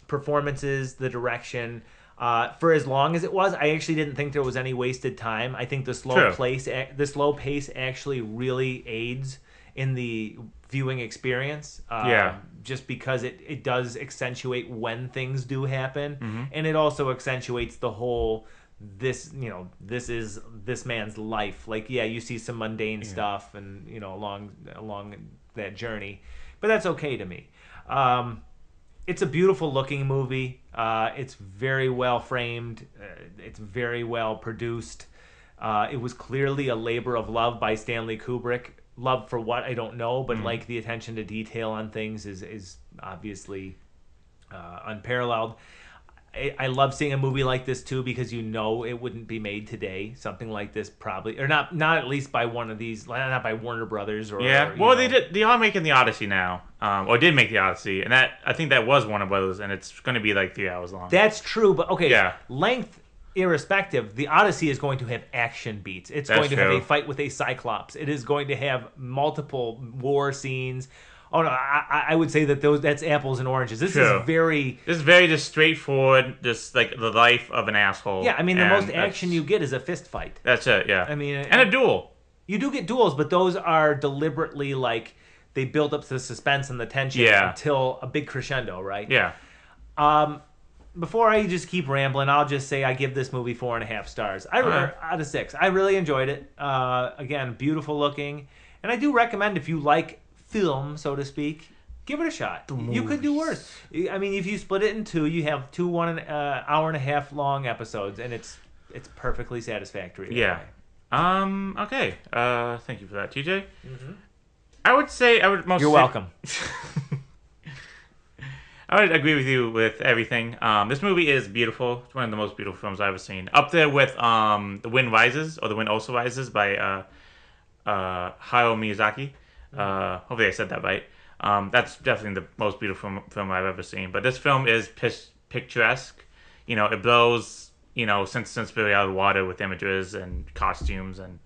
performances, the direction. For as long as it was, I actually didn't think there was any wasted time. I think the slow pace actually really aids in the viewing experience. Yeah. Just because it does accentuate when things do happen, Mm-hmm. and it also accentuates the whole. This is this man's life. Like, yeah, you see some mundane stuff, and along that journey, but that's okay to me. It's a beautiful looking movie. It's very well framed. It's very well produced. It was clearly a labor of love by Stanley Kubrick. Love for what, I don't know, but like the attention to detail on things is obviously unparalleled. I love seeing a movie like this too, because it wouldn't be made today. Something like this probably, or not at least by one of these, not by Warner Brothers or Yeah. Well, they are making the Odyssey now, or did make the Odyssey, and I think that was Warner Brothers, and it's going to be like 3 hours long. That's true, but okay. Yeah. Length irrespective, the Odyssey is going to have action beats. It's That's going to have true. a fight with a Cyclops. It is going to have multiple war scenes. Oh no, I would say that's apples and oranges. This True. is very. This is very just straightforward, just like the life of an asshole. Yeah, I mean, the and most action you get is a fist fight. That's it. Yeah. I mean, and a duel. You do get duels, but those are deliberately like they build up the suspense and the tension Yeah. until a big crescendo, right? Yeah. Before I just keep rambling, I'll just say I give this movie 4.5 stars. Out of 6. I really enjoyed it. Again, beautiful looking, and I do recommend if you like film, so to speak, give it a shot. You could do worse. I mean, if you split it in two, you have two 1 hour and a half long episodes, and it's perfectly satisfactory. Yeah. Okay. Thank you for that, TJ. I would say You're welcome. I would agree with you with everything. This movie is beautiful. It's one of the most beautiful films I've ever seen. Up there with The Wind Rises, or The Wind Also Rises by Hayao Miyazaki. Hopefully I said that right. That's definitely the most beautiful film I've ever seen. But this film is picturesque. It blows, sensibility out of the water with images and costumes and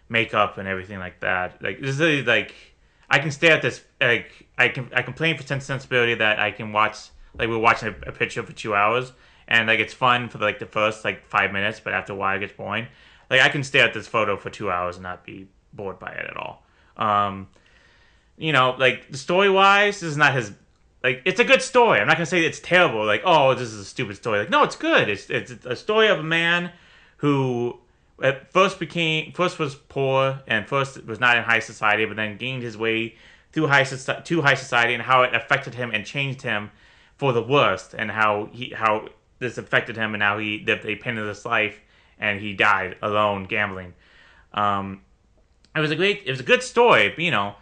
makeup and everything like that. Like, this is really, like, I can stare at this, like, I complain for sensibility that I can watch, like, we're watching a picture for 2 hours, and, like, it's fun for, like, the first, 5 minutes, but after a while it gets boring. Like, I can stare at this photo for 2 hours and not be bored by it at all. Like, the story-wise, this is not his, like, it's a good story. I'm not going to say it's terrible, like, oh, this is a stupid story. Like, no, it's good. It's a story of a man who at first was poor and first was not in high society, but then gained his way through high society, and how it affected him and changed him for the worst, and how this affected him, and how he lived a penniless life, and he died alone gambling. It was a good story, but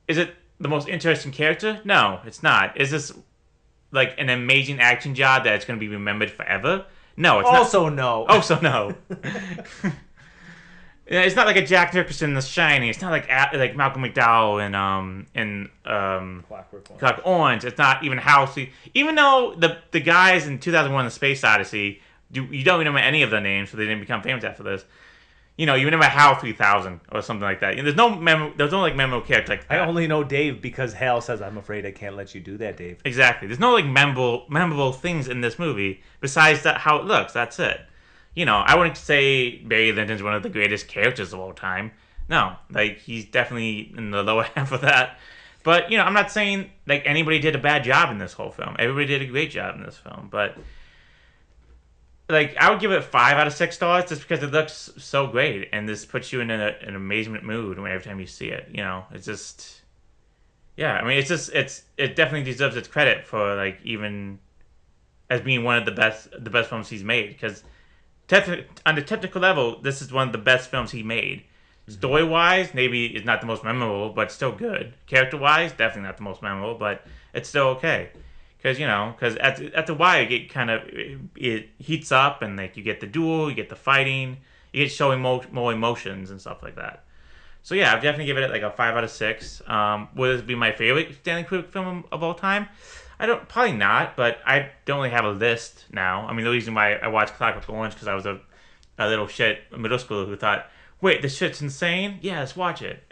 is it the most interesting character? No, it's not. Is this like an amazing action job that it's going to be remembered forever? No, it's Also no. Also no. Yeah, it's not like a Jack Nicholson in The Shining. It's not like Malcolm McDowell in Clockwork Orange. It's not even House. Even though the guys in 2001: The Space Odyssey, you don't remember any of their names, so they didn't become famous after this. You remember HAL 3000 or something like that. There's no memorable character like that. I only know Dave because Hal says, "I'm afraid I can't let you do that, Dave." Exactly. There's no memorable things in this movie besides how it looks. That's it. I wouldn't say Barry Lyndon's one of the greatest characters of all time. No, he's definitely in the lower half of that. But I'm not saying anybody did a bad job in this whole film. Everybody did a great job in this film, but I would give it 5 out of 6 stars just because it looks so great, and this puts you in an amazement mood every time you see it. It's just, yeah. I mean, it definitely deserves its credit for even as being one of the best films he's made, because on the technical level, this is one of the best films he made. Story-wise, maybe it's not the most memorable, but still good. Character-wise, definitely not the most memorable, but it's still okay. Because at the Y, it heats up, and like you get the duel, you get the fighting, you get showing more emotions and stuff like that. So yeah, I'd definitely give it like a 5 out of 6. Would this be my favorite Stanley Kubrick film of all time? Probably not, but I don't really have a list now. I mean, the reason why I watched Clockwork Orange because I was a little shit middle schooler who thought, wait, this shit's insane? Yeah, let's watch it.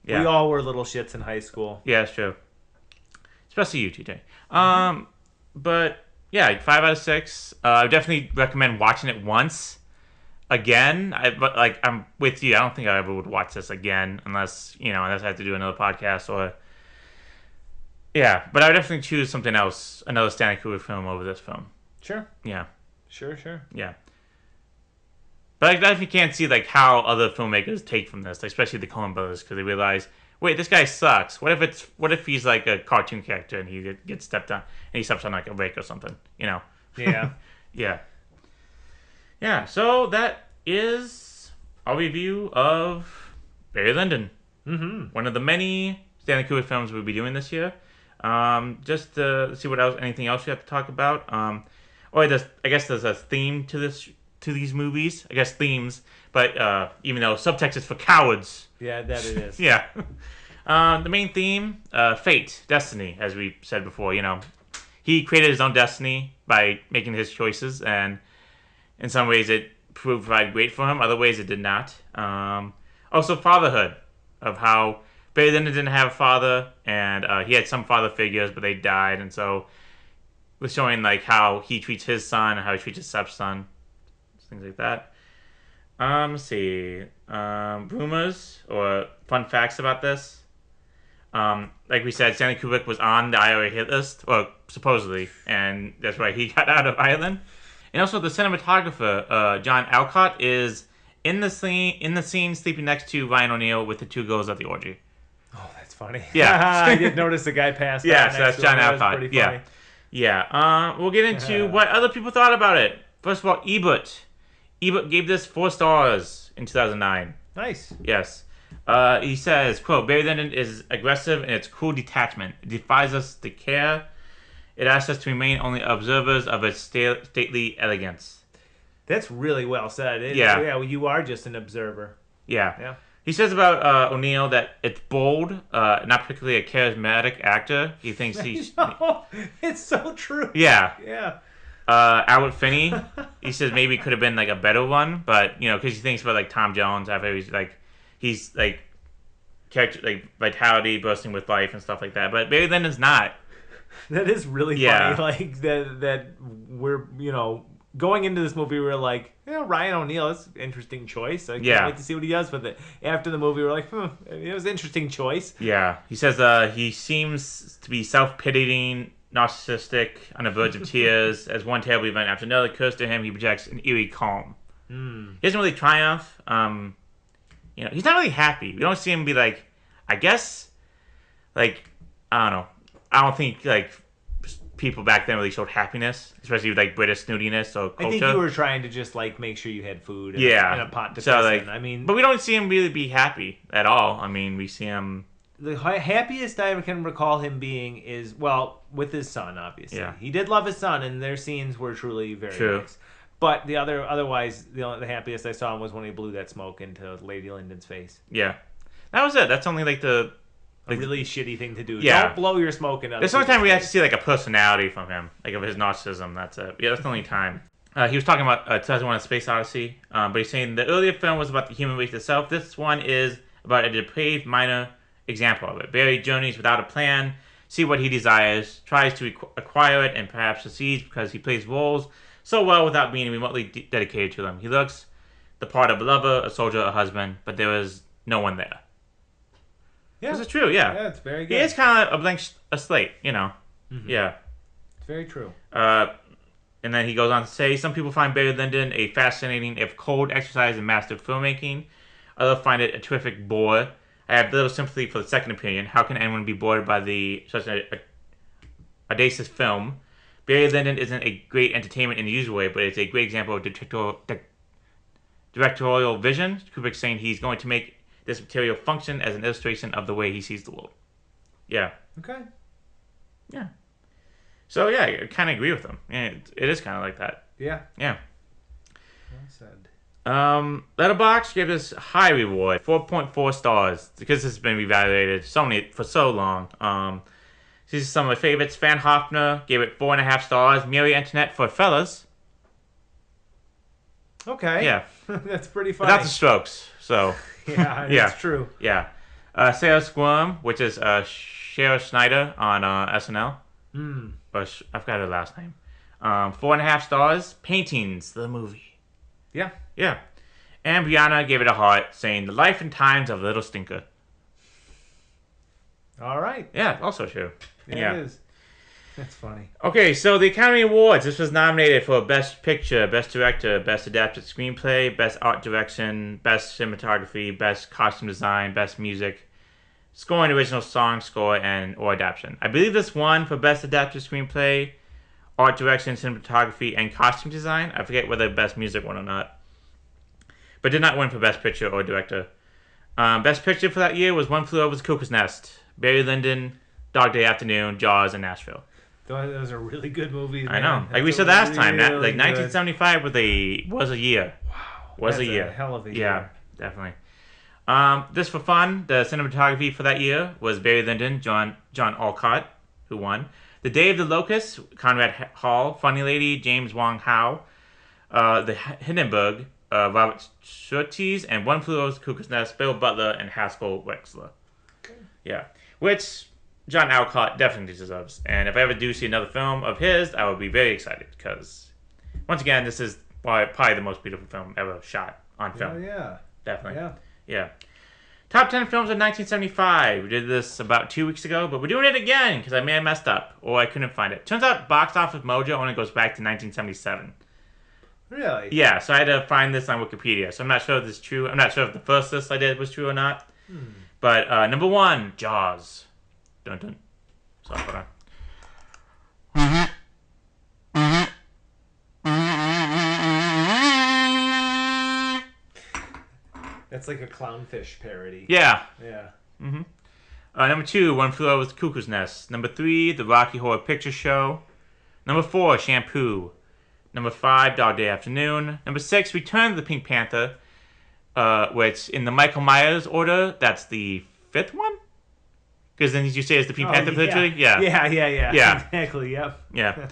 Yeah. We all were little shits in high school. Yeah, it's true. Especially you, TJ. But yeah, 5 out of 6. I definitely recommend watching it once. Again, but like I'm with you. I don't think I ever would watch this again unless I have to do another podcast or. Yeah, but I would definitely choose something else, another Stanley Kubrick film over this film. Sure. Yeah. Sure. Yeah. But I definitely can't see like how other filmmakers take from this, especially the Coen brothers, because they realize, wait, this guy sucks. What if he's like a cartoon character and he gets stepped on and he steps on like a rake or something, Yeah. Yeah. Yeah. So that is our review of Barry Lyndon. Mm-hmm. One of the many Stanley Kubrick films we'll be doing this year. Just to see what else, anything else we have to talk about. I guess there's a theme to these movies. I guess themes, but even though subtext is for cowards. Yeah, that it is. Yeah. The main theme, fate, destiny, as we said before. He created his own destiny by making his choices, and in some ways it proved great for him. Other ways it did not. Also, fatherhood, of how Barry Lyndon didn't have a father, and he had some father figures, but they died, and so it was showing like how he treats his son and how he treats his stepson, things like that. Let's see, rumors or fun facts about this. Like we said, Stanley Kubrick was on the IRA hit list, or supposedly, and that's why he got out of Ireland. And also, the cinematographer John Alcott is in the scene sleeping next to Ryan O'Neal with the 2 girls at the orgy. Oh, that's funny. Yeah. I did notice the guy passed out. Yeah, so that's next to John him. That was Alcott. pretty funny. Yeah. We'll get into what other people thought about it. First of all, Ebert. Ebert gave this 4 stars in 2009. Nice. Yes. He says, quote, Barry Lyndon is aggressive in its cool detachment. It defies us to care. It asks us to remain only observers of its stately elegance. That's really well said. Yeah. You are just an observer. Yeah. He says about O'Neal that it's bold, not particularly a charismatic actor. He thinks he's... No, it's so true. Yeah. Yeah. Albert Finney, he says maybe it could have been like a better one, but because he thinks about like Tom Jones, he's like character like vitality, bursting with life and stuff like that. But Barry Lyndon's not. That is really funny. Like that we're going into this movie, we were like, Ryan O'Neal is an interesting choice. I can't wait to see what he does with it. After the movie, we're like, it was an interesting choice. Yeah. He says he seems to be self-pitying, narcissistic, on the verge of tears. As one terrible event after another occurs to him, he projects an eerie calm. He doesn't really triumph. He's not really happy. We don't see him be like, I guess, like, I don't know. I don't think, like, people back then really showed happiness, especially with, like, British snootiness or culture. I think you were trying to just, like, make sure you had food and a pot to piss in. But we don't see him really be happy at all. I mean, we see him... The happiest I can recall him being is, with his son, obviously. Yeah. He did love his son, and their scenes were truly very nice. But otherwise, the happiest I saw him was when he blew that smoke into Lady Lyndon's face. Yeah. That was it. That's only, like, a really shitty thing to do. Yeah. Don't blow your smoke in other That's the only time we actually see, like, a personality from him. Like, of his narcissism. That's it. Yeah, that's the only time. He was talking about 2001: A Space Odyssey. But he's saying the earlier film was about the human race itself. This one is about a depraved minor example of it. Barry journeys without a plan, see what he desires, tries to acquire it, and perhaps succeeds because he plays roles so well without being remotely dedicated to them. He looks the part of a lover, a soldier, a husband, but there is no one there. Yeah. This is true, yeah. Yeah, it's very good. He is kind of a blank slate, Mm-hmm. Yeah. It's very true. And then he goes on to say, some people find Barry Lyndon a fascinating, if cold, exercise in master filmmaking. Others find it a terrific bore. I have little sympathy for the second opinion. How can anyone be bored by such a audacious film? Barry Lyndon isn't a great entertainment in the usual way, but it's a great example of directorial vision. Kubrick saying he's going to make this material function as an illustration of the way he sees the world. Yeah. Okay. Yeah. So, yeah, I kind of agree with him. Yeah, it is kind of like that. Yeah. Yeah. Well said. Letterboxd gave us high reward, 4.4 stars, because this has been reevaluated for so long. These are some of my favorites. Fan Hoffner gave it 4.5 stars. Mary Antoinette for Fellas. Okay. Yeah. That's pretty funny. Without the strokes, so. Yeah, Yeah. it's true. Yeah. Sarah Squirm, which is Shara Schneider on SNL. I forgot her last name. 4.5 stars. Paintings, the movie. Yeah. Yeah. And Brianna gave it a heart, saying, The Life and Times of Little Stinker. All right. Yeah, also true. Yeah, it is. That's funny. Okay, so the Academy Awards. This was nominated for Best Picture, Best Director, Best Adapted Screenplay, Best Art Direction, Best Cinematography, Best Costume Design, Best Music, Score and Original Song Score, or Adaptation. I believe this won for Best Adapted Screenplay, Art Direction, Cinematography, and Costume Design. I forget whether Best Music won or not. But did not win for Best Picture or Director. Best Picture for that year was One Flew Over the Cuckoo's Nest, Barry Lyndon, Dog Day Afternoon, Jaws, and Nashville. Those are really good movies. I know. Man. Like we That's said last time, really like good. 1975 was a year. Wow. Was That's a year. hell of a Yeah, year. definitely. Just for fun, the cinematography for that year was Barry Lyndon, John Alcott, who won. The Day of the Locust, Conrad Hall, Funny Lady, James Wong Howe, The Hindenburg, Robert Surtees, and One Flew Over the Cuckoo's Nest, Bill Butler, and Haskell Wexler. Okay. Yeah, which John Alcott definitely deserves. And if I ever do see another film of his, I would be very excited because, once again, this is probably the most beautiful film ever shot on film. Oh, yeah. Definitely. Yeah. Yeah. Top 10 films of 1975. We did this about 2 weeks ago, but we're doing it again because I may have messed up or I couldn't find it. Turns out Box Office Mojo only goes back to 1977. Really? Yeah, so I had to find this on Wikipedia. So I'm not sure if this is true. I'm not sure if the first list I did was true or not. But number 1, Jaws. Dun dun. So hold on. That's like a clownfish parody. Yeah. Yeah. Number 2, One Flew Over the Cuckoo's Nest. Number 3, The Rocky Horror Picture Show. Number 4, Shampoo. Number 5, Dog Day Afternoon. Number 6, Return of the Pink Panther. Which, in the Michael Myers order, that's the 5th one? Because then did you say it's the Pink Panther trilogy? Yeah. Yeah. Exactly, yep. Yeah.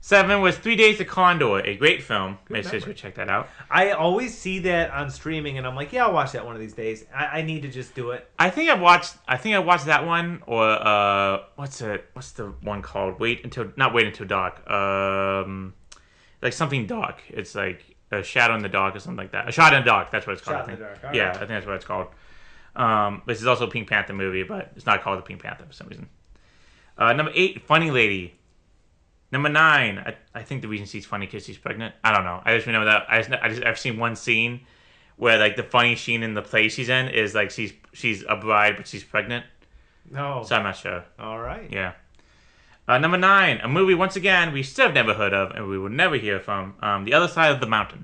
7 was 3 Days to Condor, a great film. Make sure you memory. check that out. I always see that on streaming, and I'm like, yeah, I'll watch that one of these days. I need to just do it. I think I watched that one, or what's the one called? Not Wait Until Dark. Like something dark. It's like a shadow in the dark or something like that. A Shot in the Dark. That's what it's called. Shot I in think. the Dark. All Yeah, right. I think that's what it's called. This is also a Pink Panther movie, but it's not called the Pink Panther for some reason. Number 8, Funny Lady. Number 9, I think the reason she's funny because she's pregnant. I don't know. I just remember that. I've seen one scene where like the funny scene in the play she's in is like she's a bride but she's pregnant. No. So I'm not sure. All right. Yeah. Number 9, a movie once again we still have never heard of and we will never hear from. The Other Side of the Mountain.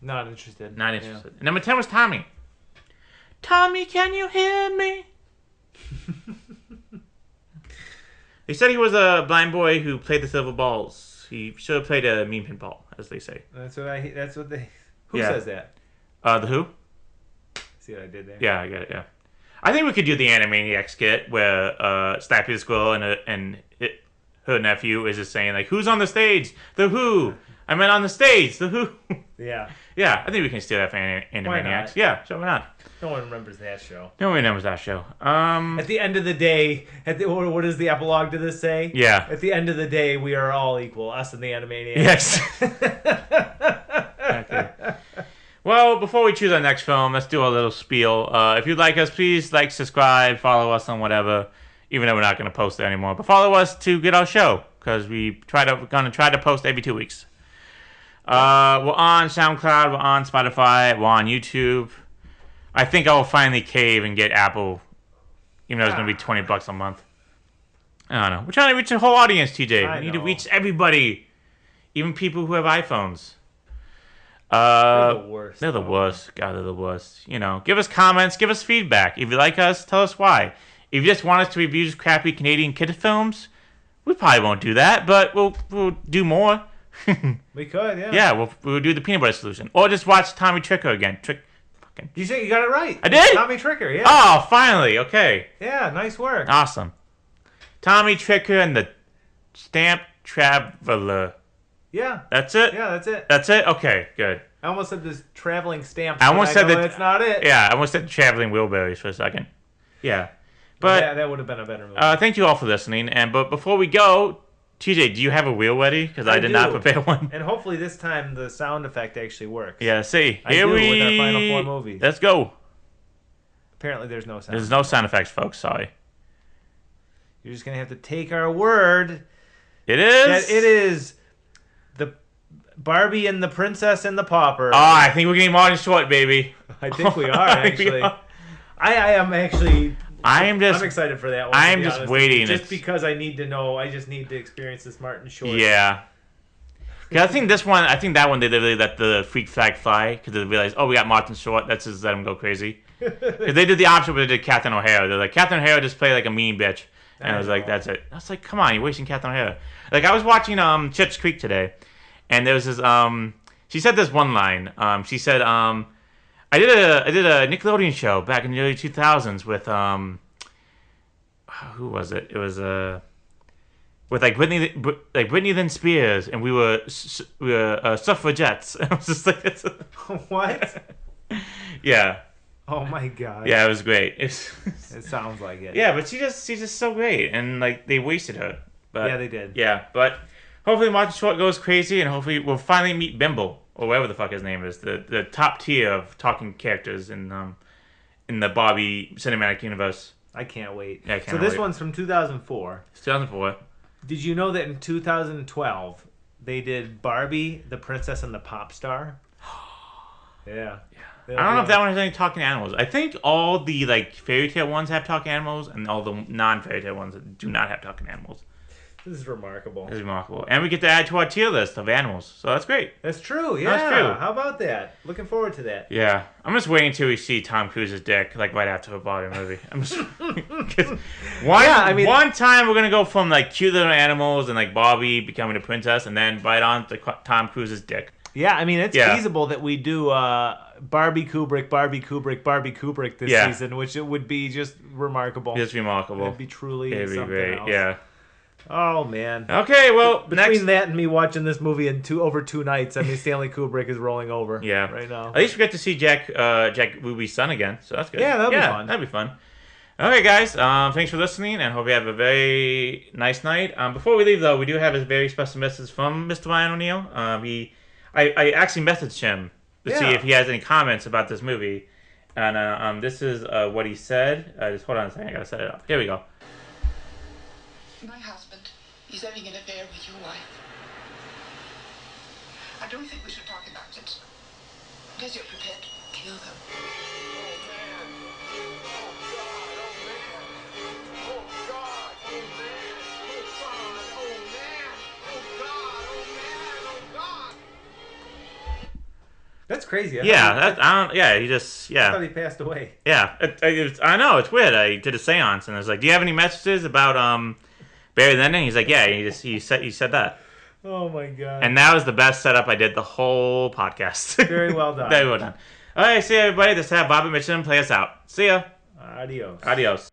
Not interested. Not interested. And number 10 was Tommy. Tommy, can you hear me? He said he was a blind boy who played the silver balls. He should have played a mean pinball, as they say. That's what they. Who Yeah. says that? The Who? See what I did there? Yeah, I get it. Yeah, I think we could do the Animaniacs skit where Snappy the Squirrel and her nephew is just saying like, "Who's on the stage? The Who." I meant on the stage. The Who. Yeah. Yeah, I think we can steal that from Animaniacs. not? Yeah, sure, why not? No one remembers that show. No one remembers that show. At the end of the day, what does the epilogue to this say? Yeah. At the end of the day, we are all equal, us and the Animaniacs. Yes. Okay. Well, before we choose our next film, let's do a little spiel. If you'd like us, please like, subscribe, follow us on whatever, even though we're not going to post it anymore. But follow us to get our show, because we're going to try to post every 2 weeks. We're on SoundCloud, we're on Spotify, we're on YouTube. I think I will finally cave and get Apple, even though it's going to be $20 a month. I don't know. We're trying to reach a whole audience, TJ. I We need to know. reach everybody, even people who have iPhones. They're the worst. They're the though. worst. God, they're the worst. You know, give us comments, give us feedback. If you like us, tell us why. If you just want us to review just crappy Canadian kid films, we probably won't do that, but we'll do more. We could, yeah. Yeah, we'll do the peanut butter solution, or just watch Tommy Tricker again. You said you got it right. I did? Tommy Tricker, yeah. Oh, finally. Okay, Yeah, nice work. awesome. Tommy Tricker and the Stamp Traveler. Yeah. That's it. Yeah, that's it. That's it. Okay, good. I almost said this traveling stamp. I almost said that. That's not it. Yeah, I almost said traveling wheelbarrows for a second. Yeah, but yeah, that would have been a better movie. thank you all for listening. But before we go, TJ, do you have a wheel ready? Because I did not do. prepare one. And hopefully this time the sound effect actually works. Yeah, see, I here do we with our final four movies. Let's go. Apparently there's no sound. There's no sound effects, folks. Sorry. You're just gonna have to take our word It is. that it is the Barbie and the Princess and the Pauper. Oh, I think we're getting Martin Short, baby. I think we are I think we actually. are. I am actually. I'm excited for that one. I'm to be just honest. waiting. Just It's- because I need to know. I just need to experience this Martin Short. Yeah. 'Cause I think that one they really let the freak flag fly because they realized, oh, we got Martin Short. That's just let him go crazy. Because they did the opposite, but they did Catherine O'Hara. They're like, Catherine O'Hara just played like a mean bitch. And I was like, know. that's it. I was like, come on, you're wasting Catherine O'Hara. Like, I was watching Schitt's Creek today, and there was this, she said this one line. She said, I did a Nickelodeon show back in the early 2000s with, who was it? It was, with like Britney then Spears, and we were suffragettes. I was just like, What? yeah, Oh my god. yeah, it was great. It's, It sounds like it. yeah, but she's just so great, and like they wasted her. But Yeah, they did. Yeah, but hopefully Martin Short goes crazy, and hopefully we'll finally meet Bimble or whatever the fuck his name is, the top tier of talking characters in the Barbie cinematic universe. I can't wait. Yeah, I so can't this wait. one's from 2004. It's 2004. Did you know that in 2012 they did Barbie, the Princess and the Pop Star? Yeah. I don't know if that one has any talking animals. I think all the like fairy tale ones have talking animals, and all the non-fairy tale ones do not have talking animals. This is remarkable. It's remarkable, and we get to add to our tier list of animals, so that's great. That's true. Yeah. That's true. How about that? Looking forward to that. Yeah, I'm just waiting until we see Tom Cruise's dick, like right after a Barbie movie. I'm just 'cause one time we're gonna go from like cute little animals and like Barbie becoming a princess, and then right on to Tom Cruise's dick. Yeah, I mean it's Yeah. feasible that we do Barbie Kubrick this Yeah. season, which it would be just remarkable. It's remarkable. It'd be truly It'd be something great. else. Yeah. Oh man. Okay, well, Between next. that and me watching this movie in over 2 nights, I mean Stanley Kubrick is rolling over. Yeah. Right now. At least we get to see Jack Ruby's son again, so that's good. Yeah, that'll be fun. That'd be fun. Okay, guys, thanks for listening, and hope you have a very nice night. Before we leave, though, we do have a very special message from Mr. Ryan O'Neill. I actually messaged him to see Yeah. if he has any comments about this movie, and this is what he said. Just hold on a second, I gotta set it up. Here we go. My husband is having an affair with your wife. I don't think we should talk about it. Unless you're prepared to kill them. Oh God, oh man, oh God, oh man, oh God, oh man, oh God. That's crazy. He just, I thought he passed away. Yeah, I know, it's weird. I did a seance, and I was like, do you have any messages about Barry Lyndon? He's like, yeah, he said that. Oh my god. And that was the best setup I did the whole podcast. Very well done. Very well done. All right, see you, everybody. This is have Bobby Mitchell play us out. See ya. Adios. Adios.